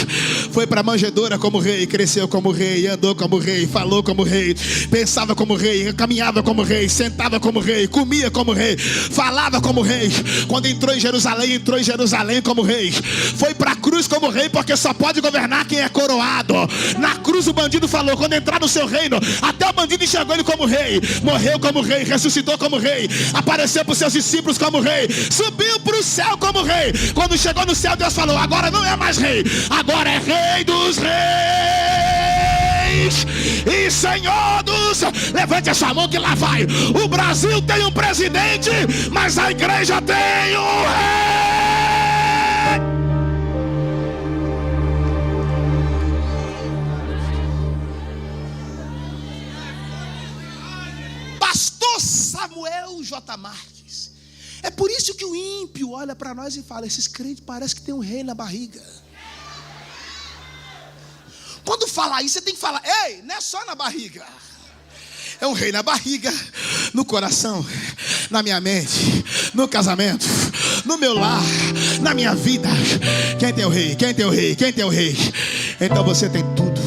foi para a manjedoura como rei, cresceu como rei, andou como rei, falou como rei, pensava como rei, caminhava como rei, sentava como rei, comia como rei, falava como rei. Quando entrou em Jerusalém como rei. Foi para a cruz como rei, porque só pode governar quem é coroado. Na cruz o bandido falou: quando entrar no seu reino, até o bandido enxergou ele como rei. Morreu como rei, ressuscitou como rei, apareceu para os seus discípulos como rei, subiu para o céu como rei. Quando chegou no céu, Deus falou: agora não é mais rei, agora é rei dos reis e senhor dos... Levante a sua mão que lá vai. O Brasil tem um presidente, mas a igreja tem um rei. Pastor Samuel J. Marques. É por isso que o ímpio olha para nós e fala: esses crentes parecem que tem um rei na barriga. Quando falar isso, você tem que falar: ei, não é só na barriga. É um rei na barriga, no coração, na minha mente, no casamento, no meu lar, na minha vida. Quem tem o rei? Quem tem o rei? Quem tem o rei? Então você tem tudo.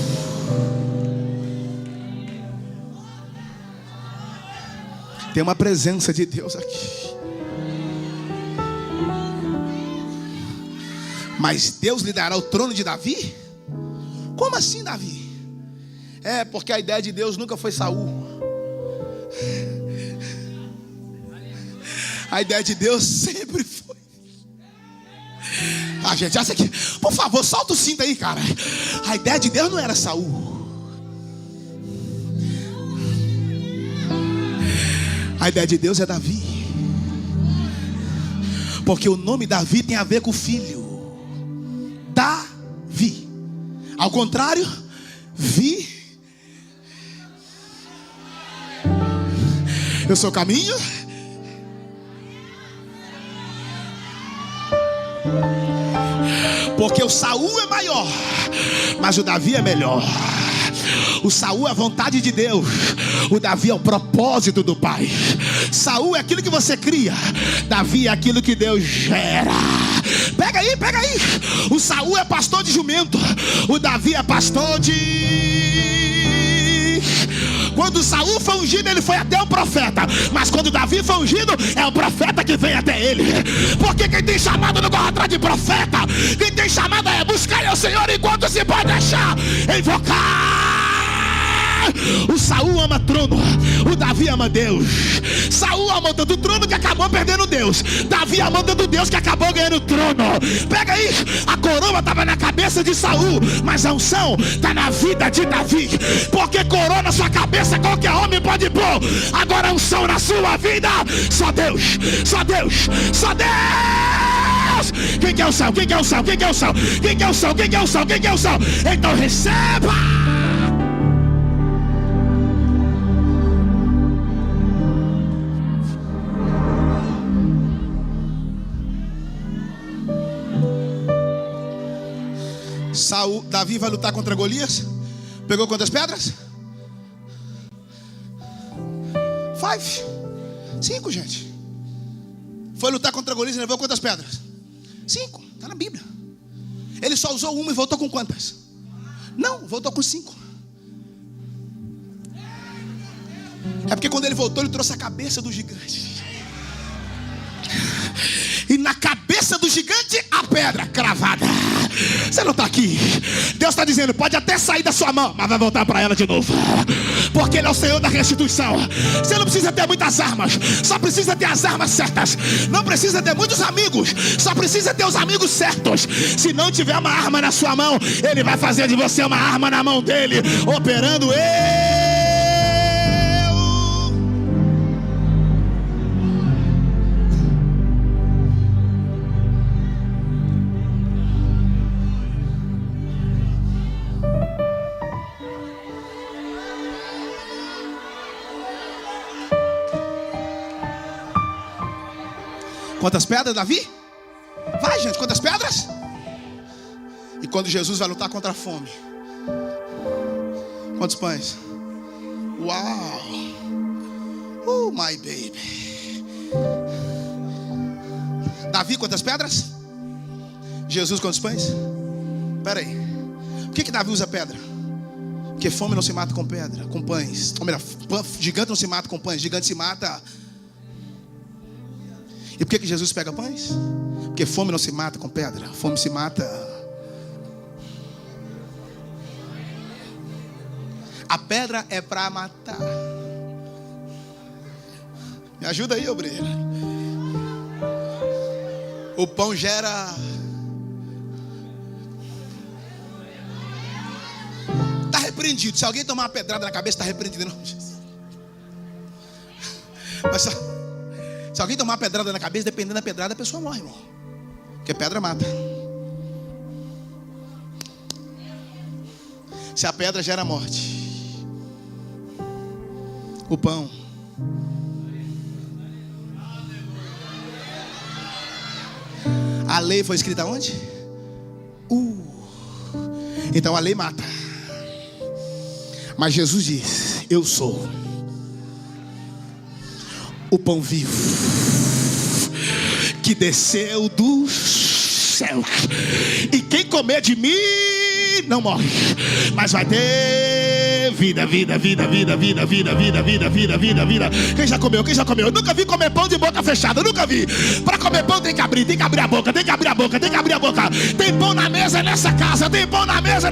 Tem uma presença de Deus aqui. Mas Deus lhe dará o trono de Davi? Como assim, Davi? É porque a ideia de Deus nunca foi Saul. A ideia de Deus sempre foi... Ah, gente, essa aqui, por favor, solta o cinto aí, cara. A ideia de Deus não era Saul. A ideia de Deus é Davi. Porque o nome Davi tem a ver com o filho. Davi. Ao contrário, vi. Eu sou o caminho. Porque o Saul é maior, mas o Davi é melhor. O Saul é a vontade de Deus, o Davi é o propósito do Pai. Saul é aquilo que você cria, Davi é aquilo que Deus gera. Pega aí, pega aí. O Saul é pastor de jumento, o Davi é pastor de... Quando Saul foi ungido, ele foi até o profeta. Mas quando Davi foi ungido, é o profeta que vem até ele. Porque quem tem chamado não corre atrás de profeta. Quem tem chamado é buscar ao Senhor enquanto se pode achar, invocar. O Saul ama trono, o Davi ama Deus. Saul ama tanto o trono que acabou perdendo Deus. Davi ama tanto Deus que acabou ganhando o trono. Pega aí, a coroa estava na cabeça de Saul, mas a unção está na vida de Davi. Porque coroa na sua cabeça qualquer homem pode pôr. Agora a unção na sua vida, só Deus, só Deus, só Deus. Quem quer o céu? Quem quer o céu? Quem quer o céu? Quem quer o céu? Quem quer o céu? Quem quer o céu? Então receba. Davi vai lutar contra Golias. Pegou quantas pedras? 5, gente. Foi lutar contra Golias e levou quantas pedras? 5, está na Bíblia. Ele só usou uma e voltou com quantas? Não, voltou com 5. É porque quando ele voltou, ele trouxe a cabeça do gigante. E na cabeça do gigante, a pedra cravada. Você não está aqui. Deus está dizendo, pode até sair da sua mão, mas vai voltar para ela de novo. Porque Ele é o Senhor da restituição. Você não precisa ter muitas armas, só precisa ter as armas certas. Não precisa ter muitos amigos, só precisa ter os amigos certos. Se não tiver uma arma na sua mão, Ele vai fazer de você uma arma na mão dele, operando Quantas pedras, Davi? Vai, gente, quantas pedras? E quando Jesus vai lutar contra a fome, quantos pães? Uau! Oh, my baby. Davi, quantas pedras? Jesus, quantos pães? Espera aí. Por que Davi usa pedra? Porque fome não se mata com pedra, com pães. Ou melhor, gigante não se mata com pães, gigante se mata. E por que Jesus pega pães? Porque fome não se mata com pedra, fome se mata. A pedra é para matar. Me ajuda aí, obreiro. O pão gera. Está repreendido. Se alguém tomar uma pedrada na cabeça, está repreendido. Não, Jesus. Mas só. Se alguém tomar uma pedrada na cabeça, dependendo da pedrada, a pessoa morre, irmão. Porque pedra mata. Se a pedra gera morte, o pão. A lei foi escrita onde? Então a lei mata. Mas Jesus diz: eu sou o pão vivo que desceu dos céus, e quem comer de mim não morre, mas vai ter vida. Quem já comeu? Eu nunca vi comer pão de boca fechada, eu nunca vi. Para comer pão tem que abrir a boca. Tem pão na mesa nessa casa, tem pão na mesa.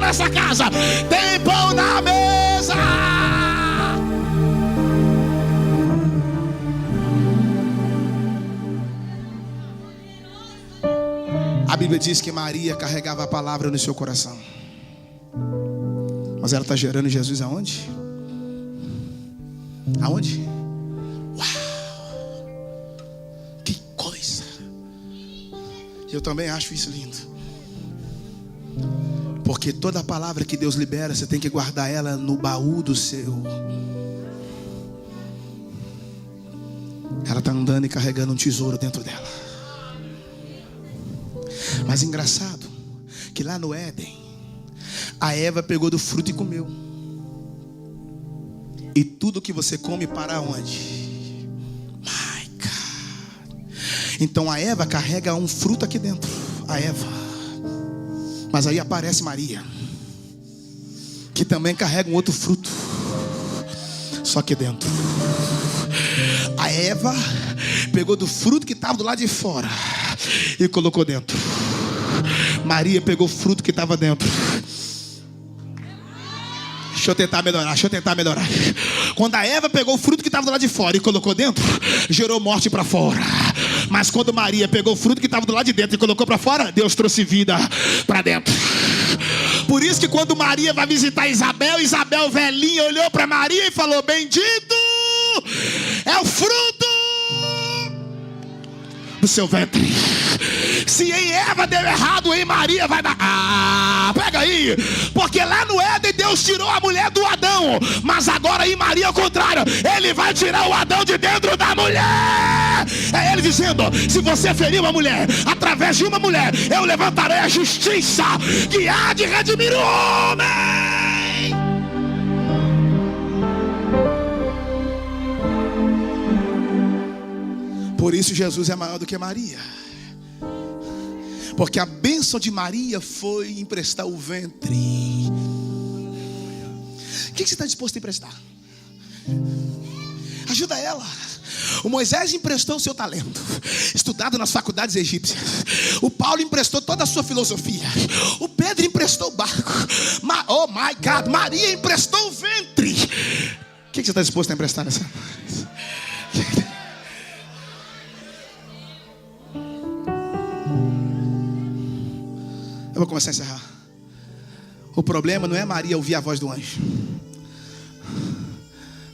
A Bíblia diz que Maria carregava a palavra no seu coração. Mas ela está gerando Jesus aonde? Aonde? Uau! Que coisa! Eu também acho isso lindo. Porque toda palavra que Deus libera, você tem que guardar ela no baú do seu. Ela está andando e carregando um tesouro dentro dela. Mas engraçado que lá no Éden, a Eva pegou do fruto e comeu. E tudo que você come para onde? My God. Então a Eva carrega um fruto aqui dentro. A Eva. Mas aí aparece Maria, que também carrega um outro fruto, só que dentro. A Eva pegou do fruto que estava do lado de fora e colocou dentro. Maria pegou o fruto que estava dentro. Deixa eu tentar melhorar. Quando a Eva pegou o fruto que estava do lado de fora e colocou dentro, gerou morte para fora. Mas quando Maria pegou o fruto que estava do lado de dentro e colocou para fora, Deus trouxe vida para dentro. Por isso que quando Maria vai visitar Isabel, Isabel velhinha olhou para Maria e falou: bendito é o fruto do seu ventre. Se em Eva deu errado, em Maria vai dar. Pega aí. Porque lá no Éden Deus tirou a mulher do Adão, mas agora em Maria é o contrário. Ele vai tirar o Adão de dentro da mulher. É ele dizendo: se você feriu uma mulher, através de uma mulher eu levantarei a justiça que há de redimir o homem. Por isso Jesus é maior do que Maria. Porque a bênção de Maria foi emprestar o ventre. O que você está disposto a emprestar? Ajuda ela. O Moisés emprestou o seu talento, estudado nas faculdades egípcias. O Paulo emprestou toda a sua filosofia. O Pedro emprestou o barco. Oh my God, Maria emprestou o ventre. O que você está disposto a emprestar nessa? Eu vou começar a encerrar. O problema não é Maria ouvir a voz do anjo.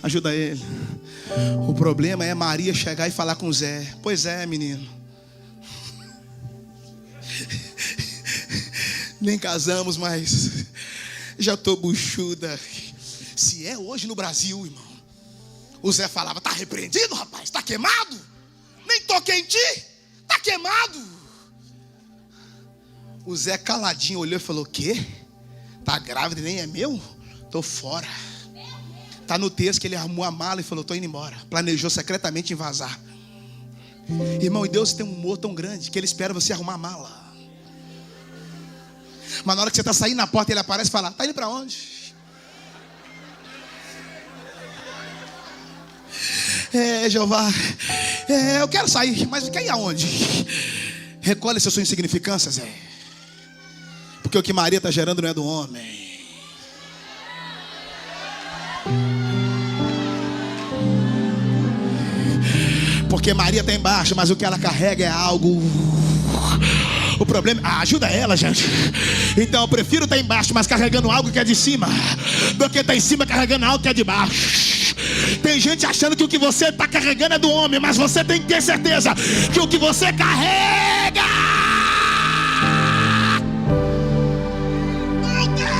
Ajuda ele. O problema é Maria chegar e falar com Zé. Pois é, menino. Nem casamos, mas já tô buchuda. Se é hoje no Brasil, irmão, o Zé falava: tá repreendido, rapaz, tá queimado. Nem toquei em ti, tá queimado. O Zé caladinho olhou e falou: o quê? Tá grávida e nem é meu? Tô fora. Tá no texto que ele arrumou a mala e falou: tô indo embora. Planejou secretamente em vazar. Irmão, e Deus tem um humor tão grande que Ele espera você arrumar a mala. Mas na hora que você está saindo na porta, Ele aparece e fala: tá indo para onde? Jeová, eu quero sair, mas quer ir aonde? Recolhe essa sua insignificância, Zé. Porque o que Maria está gerando não é do homem. Porque Maria está embaixo, mas o que ela carrega é algo. O problema, ajuda ela, gente. Então eu prefiro estar embaixo, mas carregando algo que é de cima, do que estar em cima carregando algo que é de baixo. Tem gente achando que o que você está carregando é do homem, mas você tem que ter certeza que o que você carrega, meu Deus!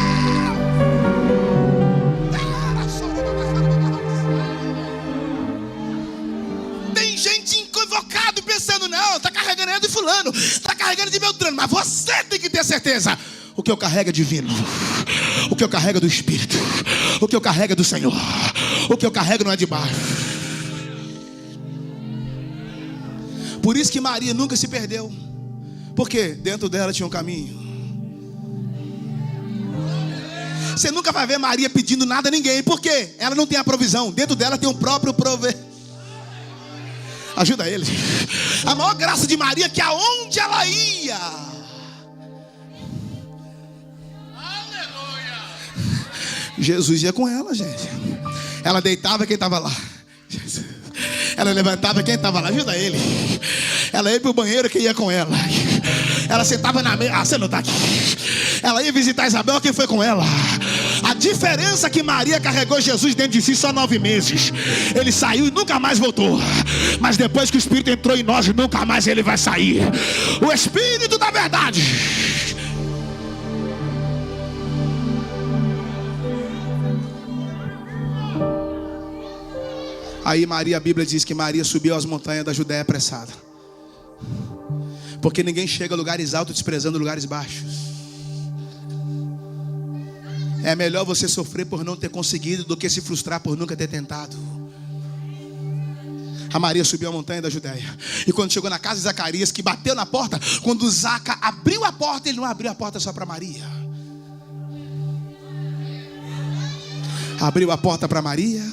Tem gente equivocada pensando: não, está carregando é de fulano, está carregando de Beltrano. Mas você tem que ter certeza: o que eu carrego é divino. O que eu carrego é do Espírito. O que eu carrego é do Senhor. O que eu carrego não é de baixo. Por isso que Maria nunca se perdeu. Porque dentro dela tinha um caminho. Você nunca vai ver Maria pedindo nada a ninguém. Por quê? Ela não tem a provisão. Dentro dela tem o próprio provedor. Ajuda ele. A maior graça de Maria é que aonde ela ia, Jesus ia com ela, gente. Ela deitava, quem estava lá? Ela levantava, quem estava lá? Ajuda ele. Ela ia para o banheiro, quem ia com ela? Ela sentava na mesa. Você não está aqui. Ela ia visitar Isabel, quem foi com ela? A diferença é que Maria carregou Jesus dentro de si só 9 meses. Ele saiu e nunca mais voltou. Mas depois que o Espírito entrou em nós, nunca mais ele vai sair. O Espírito da verdade. Aí Maria, a Bíblia diz que Maria subiu às montanhas da Judéia apressada. Porque ninguém chega a lugares altos desprezando lugares baixos. É melhor você sofrer por não ter conseguido do que se frustrar por nunca ter tentado. A Maria subiu a montanha da Judéia. E quando chegou na casa de Zacarias, que bateu na porta, quando Zaca abriu a porta, ele não abriu a porta só para Maria. Abriu a porta para Maria,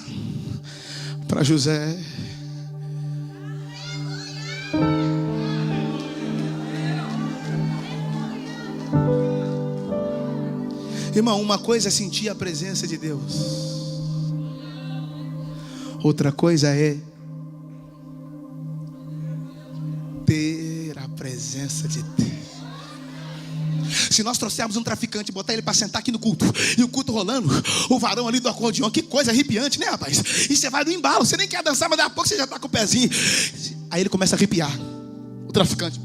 para José. Irmão, uma coisa é sentir a presença de Deus. Outra coisa é ter a presença de Deus. Se nós trouxermos um traficante e botar ele para sentar aqui no culto, e o culto rolando, o varão ali do acordeão, que coisa arrepiante, né, rapaz? E você vai no embalo, você nem quer dançar, mas daqui a pouco você já está com o pezinho. Aí ele começa a arrepiar, o traficante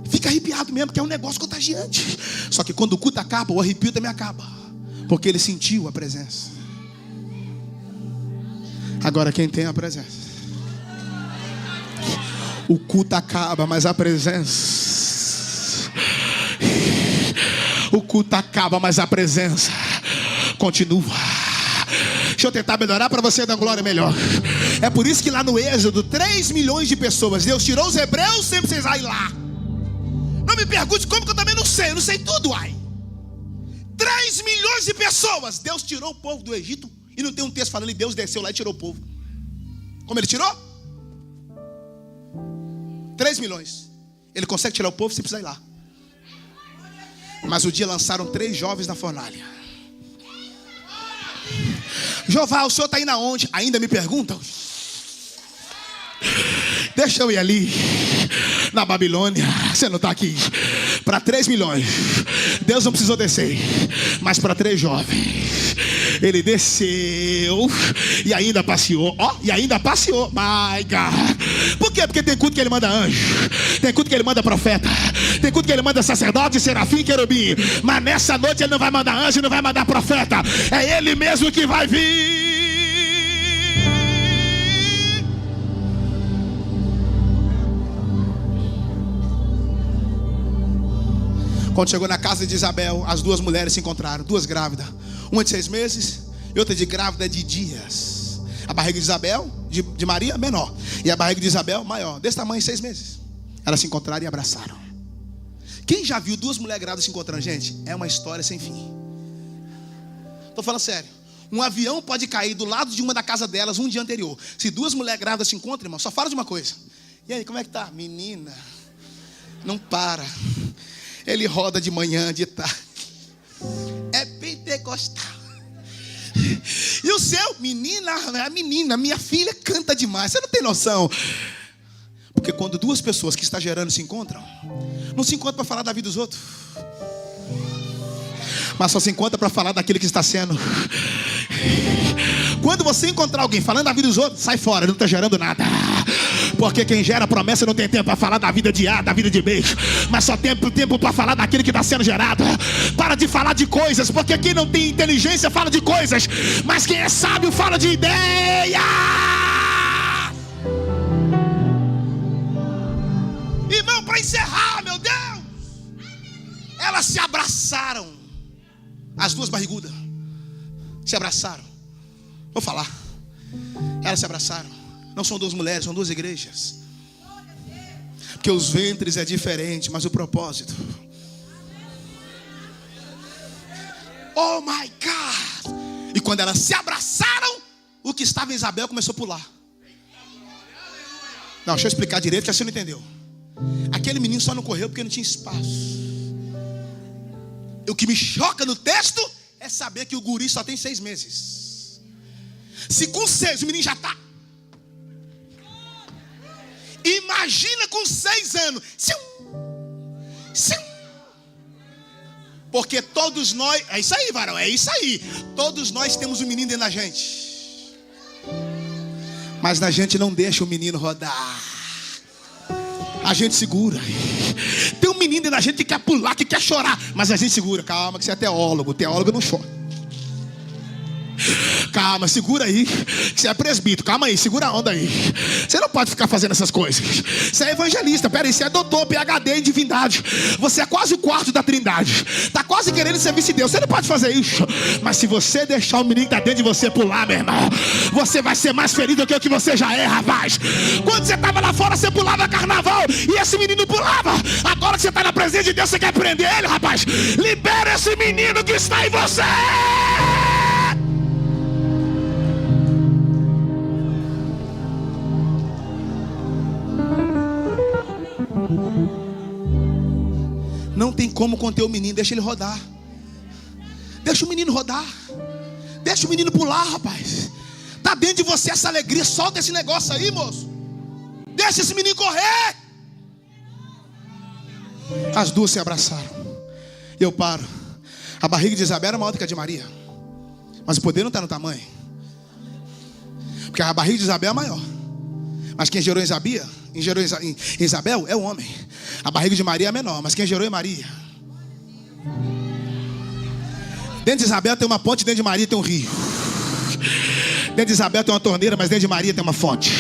fica arrepiado mesmo, porque é um negócio contagiante. Só que quando o culto acaba, o arrepio também acaba, porque ele sentiu a presença. Agora quem tem a presença, o culto acaba, mas a presença, o culto acaba, mas a presença continua. Deixa eu tentar melhorar para você dar glória melhor. É por isso que lá no Êxodo, 3 milhões de pessoas, Deus tirou os hebreus sem precisar ir lá. Não me pergunte como, que eu também não sei tudo, ai. 3 milhões de pessoas, Deus tirou o povo do Egito. E não tem um texto falando que Deus desceu lá e tirou o povo. Como ele tirou? 3 milhões. Ele consegue tirar o povo sem precisar ir lá. Mas o dia lançaram 3 jovens na fornalha. Jeová, o senhor está indo aonde? Ainda me perguntam. Deixa eu ir ali na Babilônia. Você não está aqui. Para 3 milhões. Deus não precisou descer, mas para 3 jovens ele desceu e ainda passeou. E ainda passeou. My God. Por quê? Porque tem culto que ele manda anjo, tem culto que ele manda profeta, tem culto que ele manda sacerdote, serafim, querubim. Mas nessa noite ele não vai mandar anjo, não vai mandar profeta. É ele mesmo que vai vir. Quando chegou na casa de Isabel, as 2 mulheres se encontraram, 2 grávidas. Uma de 6 meses e outra de grávida de dias. A barriga de Isabel, de Maria, menor. E a barriga de Isabel, maior. Desse tamanho, 6 meses. Elas se encontraram e abraçaram. Quem já viu 2 mulheres grávidas se encontrando, gente? É uma história sem fim. Estou falando sério. Um avião pode cair do lado de uma da casa delas um dia anterior. Se 2 mulheres grávidas se encontram, irmão, só fala de uma coisa. E aí, como é que tá? Menina, não para. Ele roda de manhã, de tarde. É pentecostal. E o seu? Menina, minha filha canta demais. Você não tem noção. Porque quando 2 pessoas que estão gerando se encontram, não se encontram para falar da vida dos outros, mas só se encontra para falar daquilo que está sendo. Quando você encontrar alguém falando da vida dos outros, sai fora, não está gerando nada. Porque quem gera promessa não tem tempo para falar da vida de A, da vida de B, mas só tem tempo para falar daquilo que está sendo gerado. Para de falar de coisas, porque quem não tem inteligência fala de coisas, mas quem é sábio fala de ideia. Irmão, para encerrar, meu Deus, elas se abraçaram. As 2 barrigudas se abraçaram. Vou falar. Elas se abraçaram. Não são 2 mulheres, são 2 igrejas. Porque os ventres é diferente, mas o propósito. Oh my God. E quando elas se abraçaram, o que estava em Isabel começou a pular. Não, deixa eu explicar direito, que você não entendeu. Aquele menino só não correu porque não tinha espaço. O que me choca no texto é saber que o guri só tem 6 meses. Se com 6 o menino já está. Imagina com 6 anos. Porque todos nós, é isso aí, varão, é isso aí. Todos nós temos um menino dentro da gente, mas a gente não deixa o menino rodar. A gente segura. Tem um menino dentro da gente que quer pular, que quer chorar, mas a gente segura. Calma que você é teólogo. Teólogo não chora. Calma, segura aí. Você é presbítero, calma aí, segura a onda aí. Você não pode ficar fazendo essas coisas. Você é evangelista, peraí, você é doutor, PhD em divindade. Você é quase o quarto da trindade. Está quase querendo servir de Deus. Você não pode fazer isso. Mas se você deixar o menino que está dentro de você pular, meu irmão, você vai ser mais feliz do que o que você já é, rapaz. Quando você estava lá fora, você pulava carnaval e esse menino pulava. Agora que você está na presença de Deus, você quer prender ele, rapaz. Libera esse menino que está em você. Não tem como conter o menino, deixa ele rodar. Deixa o menino rodar. Deixa o menino pular, rapaz. Tá dentro de você essa alegria, solta esse negócio aí, moço. Deixa esse menino correr. As 2 se abraçaram. Eu paro. A barriga de Isabel era maior do que a de Maria, mas o poder não está no tamanho. Porque a barriga de Isabel é maior, mas quem gerou em Isabel é o homem. A barriga de Maria é menor, mas quem gerou é Maria. Dentro de Isabel tem uma ponte, dentro de Maria tem um rio. Dentro de Isabel tem uma torneira, mas dentro de Maria tem uma fonte.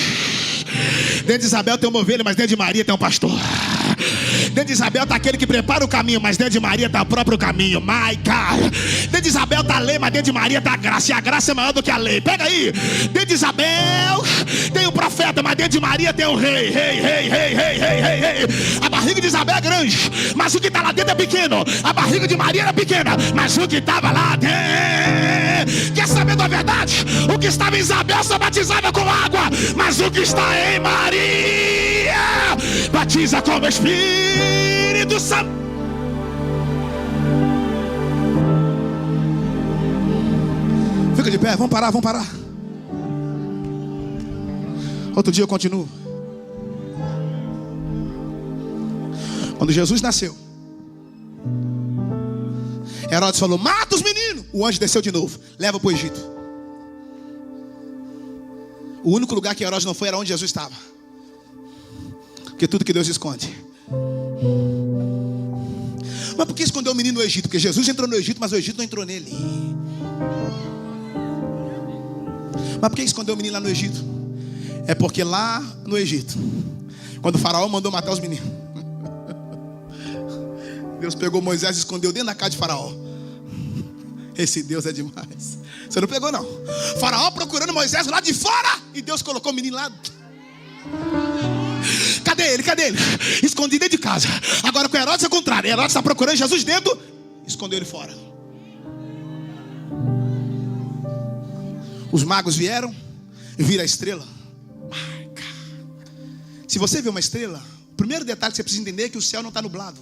Dentro de Isabel tem uma ovelha, mas dentro de Maria tem um pastor. Dentro de Isabel está aquele que prepara o caminho, mas dentro de Maria está o próprio caminho. My God. Dentro de Isabel está a lei, mas dentro de Maria está a graça. E a graça é maior do que a lei. Pega aí. Dentro de Isabel tem o profeta, mas dentro de Maria tem o rei. Rei. A barriga de Isabel é grande, mas o que está lá dentro é pequeno. A barriga de Maria era pequena, mas o que estava lá dentro. Quer saber da verdade? O que estava em Isabel só batizava com água, mas o que está em Maria batiza com o Espírito Santo. Fica de pé, vamos parar. Outro dia eu continuo. Quando Jesus nasceu, Herodes falou: mata os meninos. O anjo desceu de novo, leva para o Egito. O único lugar que Herodes não foi era onde Jesus estava. Porque tudo que Deus esconde. Mas por que escondeu o menino no Egito? Porque Jesus entrou no Egito, mas o Egito não entrou nele. Mas por que escondeu o menino lá no Egito? É porque lá no Egito, quando o faraó mandou matar os meninos, Deus pegou Moisés e escondeu dentro da casa de faraó. Esse Deus é demais. Você não pegou não? Faraó procurando Moisés lá de fora, e Deus colocou o menino lá. Cadê ele? Escondido dentro de casa. Agora com Herodes é o contrário. Herodes está procurando Jesus dentro, escondeu ele fora. Os magos vieram e viram a estrela. Se você vê uma estrela, o primeiro detalhe que você precisa entender é que o céu não está nublado.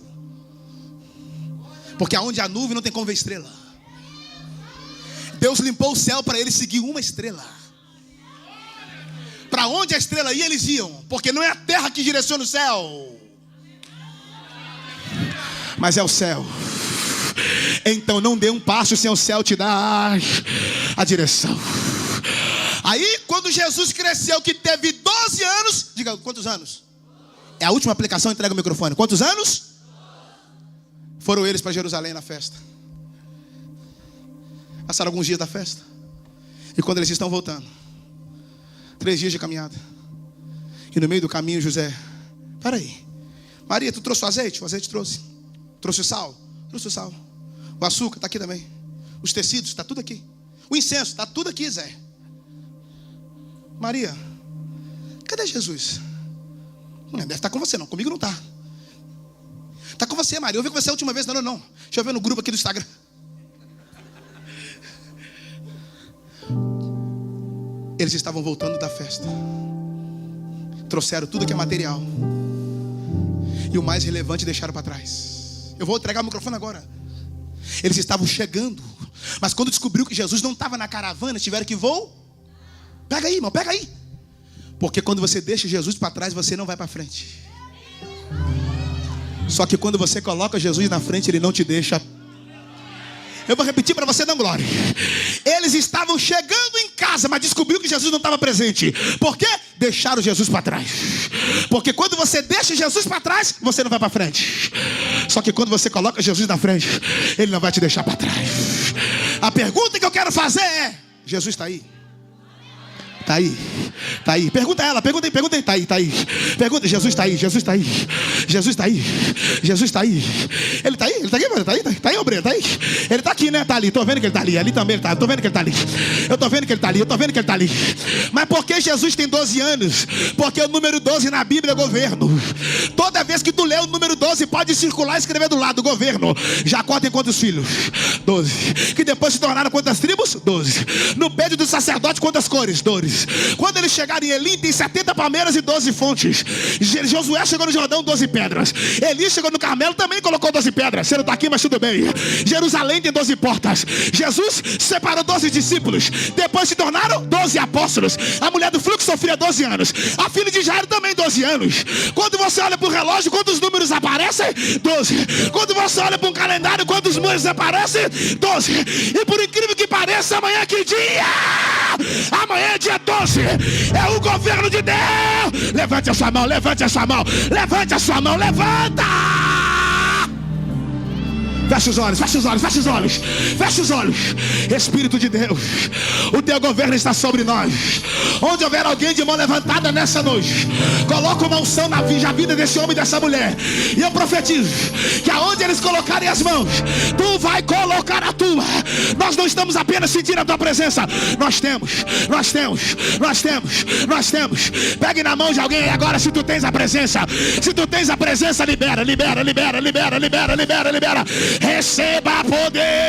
Porque aonde há nuvem não tem como ver estrela. Deus limpou o céu para eles seguir uma estrela. Para onde a estrela ia, eles iam. Porque não é a terra que direciona o céu, mas é o céu. Então não dê um passo sem o céu te dar a direção. Aí quando Jesus cresceu, que teve 12 anos. Diga, quantos anos? É a última aplicação, entrega o microfone. Quantos anos? Foram eles para Jerusalém na festa. Passaram alguns dias da festa. E quando eles estão voltando, 3 dias de caminhada, e no meio do caminho José: para aí, Maria, tu trouxe o azeite? O azeite trouxe. Trouxe o sal? Trouxe o sal. O açúcar está aqui também. Os tecidos, está tudo aqui. O incenso, está tudo aqui, Zé. Maria, cadê Jesus? Não deve estar com você não, comigo não está. Está com você, Maria, eu vi com você a última vez. Não. Deixa eu ver no grupo aqui do Instagram. Eles estavam voltando da festa. Trouxeram tudo que é material, e o mais relevante deixaram para trás. Eu vou entregar o microfone agora. Eles estavam chegando, mas quando descobriu que Jesus não estava na caravana, tiveram que voar. Pega aí, irmão, pega aí. Porque quando você deixa Jesus para trás, você não vai para frente. Só que quando você coloca Jesus na frente, Ele não te deixa. Eu vou repetir para você dar glória. Eles estavam chegando em casa, mas descobriu que Jesus não estava presente. Por quê? Deixaram Jesus para trás. Porque quando você deixa Jesus para trás, você não vai para frente. Só que quando você coloca Jesus na frente, Ele não vai te deixar para trás. A pergunta que eu quero fazer é: Jesus está aí? Está aí? Está aí? Pergunta a ela, pergunta aí, está aí. Pergunta: Jesus está aí? Jesus está aí? Jesus está aí? Jesus está aí? Ele está aí? Ele está aqui, mano? Está aí, obreiro? Está aí? Ele está aqui, né? Está ali, estou vendo que ele está ali. Ali também ele está, estou vendo que ele está ali. Eu estou vendo que ele está ali, eu estou vendo que ele está ali. Mas por que Jesus tem 12 anos? Porque o número 12 na Bíblia é governo. Toda vez que tu lê o número 12, pode circular e escrever do lado: governo. Jacó tem quantos filhos? 12. Que depois se tornaram quantas tribos? 12. No peito do sacerdote, quantas cores? 12. Quando eles chegaram em Elim, tem 70 palmeiras e 12 fontes. Josué chegou no Jordão, 12 pedras. Eli chegou no Carmelo, também colocou 12 pedras. Você não está aqui, mas tudo bem. Jerusalém tem 12 portas. Jesus separou 12 discípulos. Depois se tornaram 12 apóstolos. A mulher do fluxo sofria 12 anos. A filha de Jairo também 12 anos. Quando você olha para o relógio, quantos números aparecem? 12. Quando você olha para um calendário, quantos números aparecem? 12. E por incrível que pareça, amanhã é que dia? Amanhã é dia 12. É o governo de Deus. Levante a sua mão, levante a sua mão. Levante a sua mão, levanta. Fecha os olhos, fecha os olhos, fecha os olhos, fecha os olhos. Espírito de Deus, o teu governo está sobre nós. Onde houver alguém de mão levantada nessa noite, coloca uma unção na vida desse homem e dessa mulher. E eu profetizo que aonde eles colocarem as mãos, tu vai colocar a tua. Nós não estamos apenas sentindo a tua presença. Nós temos. Pegue na mão de alguém agora, se tu tens a presença. Se tu tens a presença, libera. Receba poder.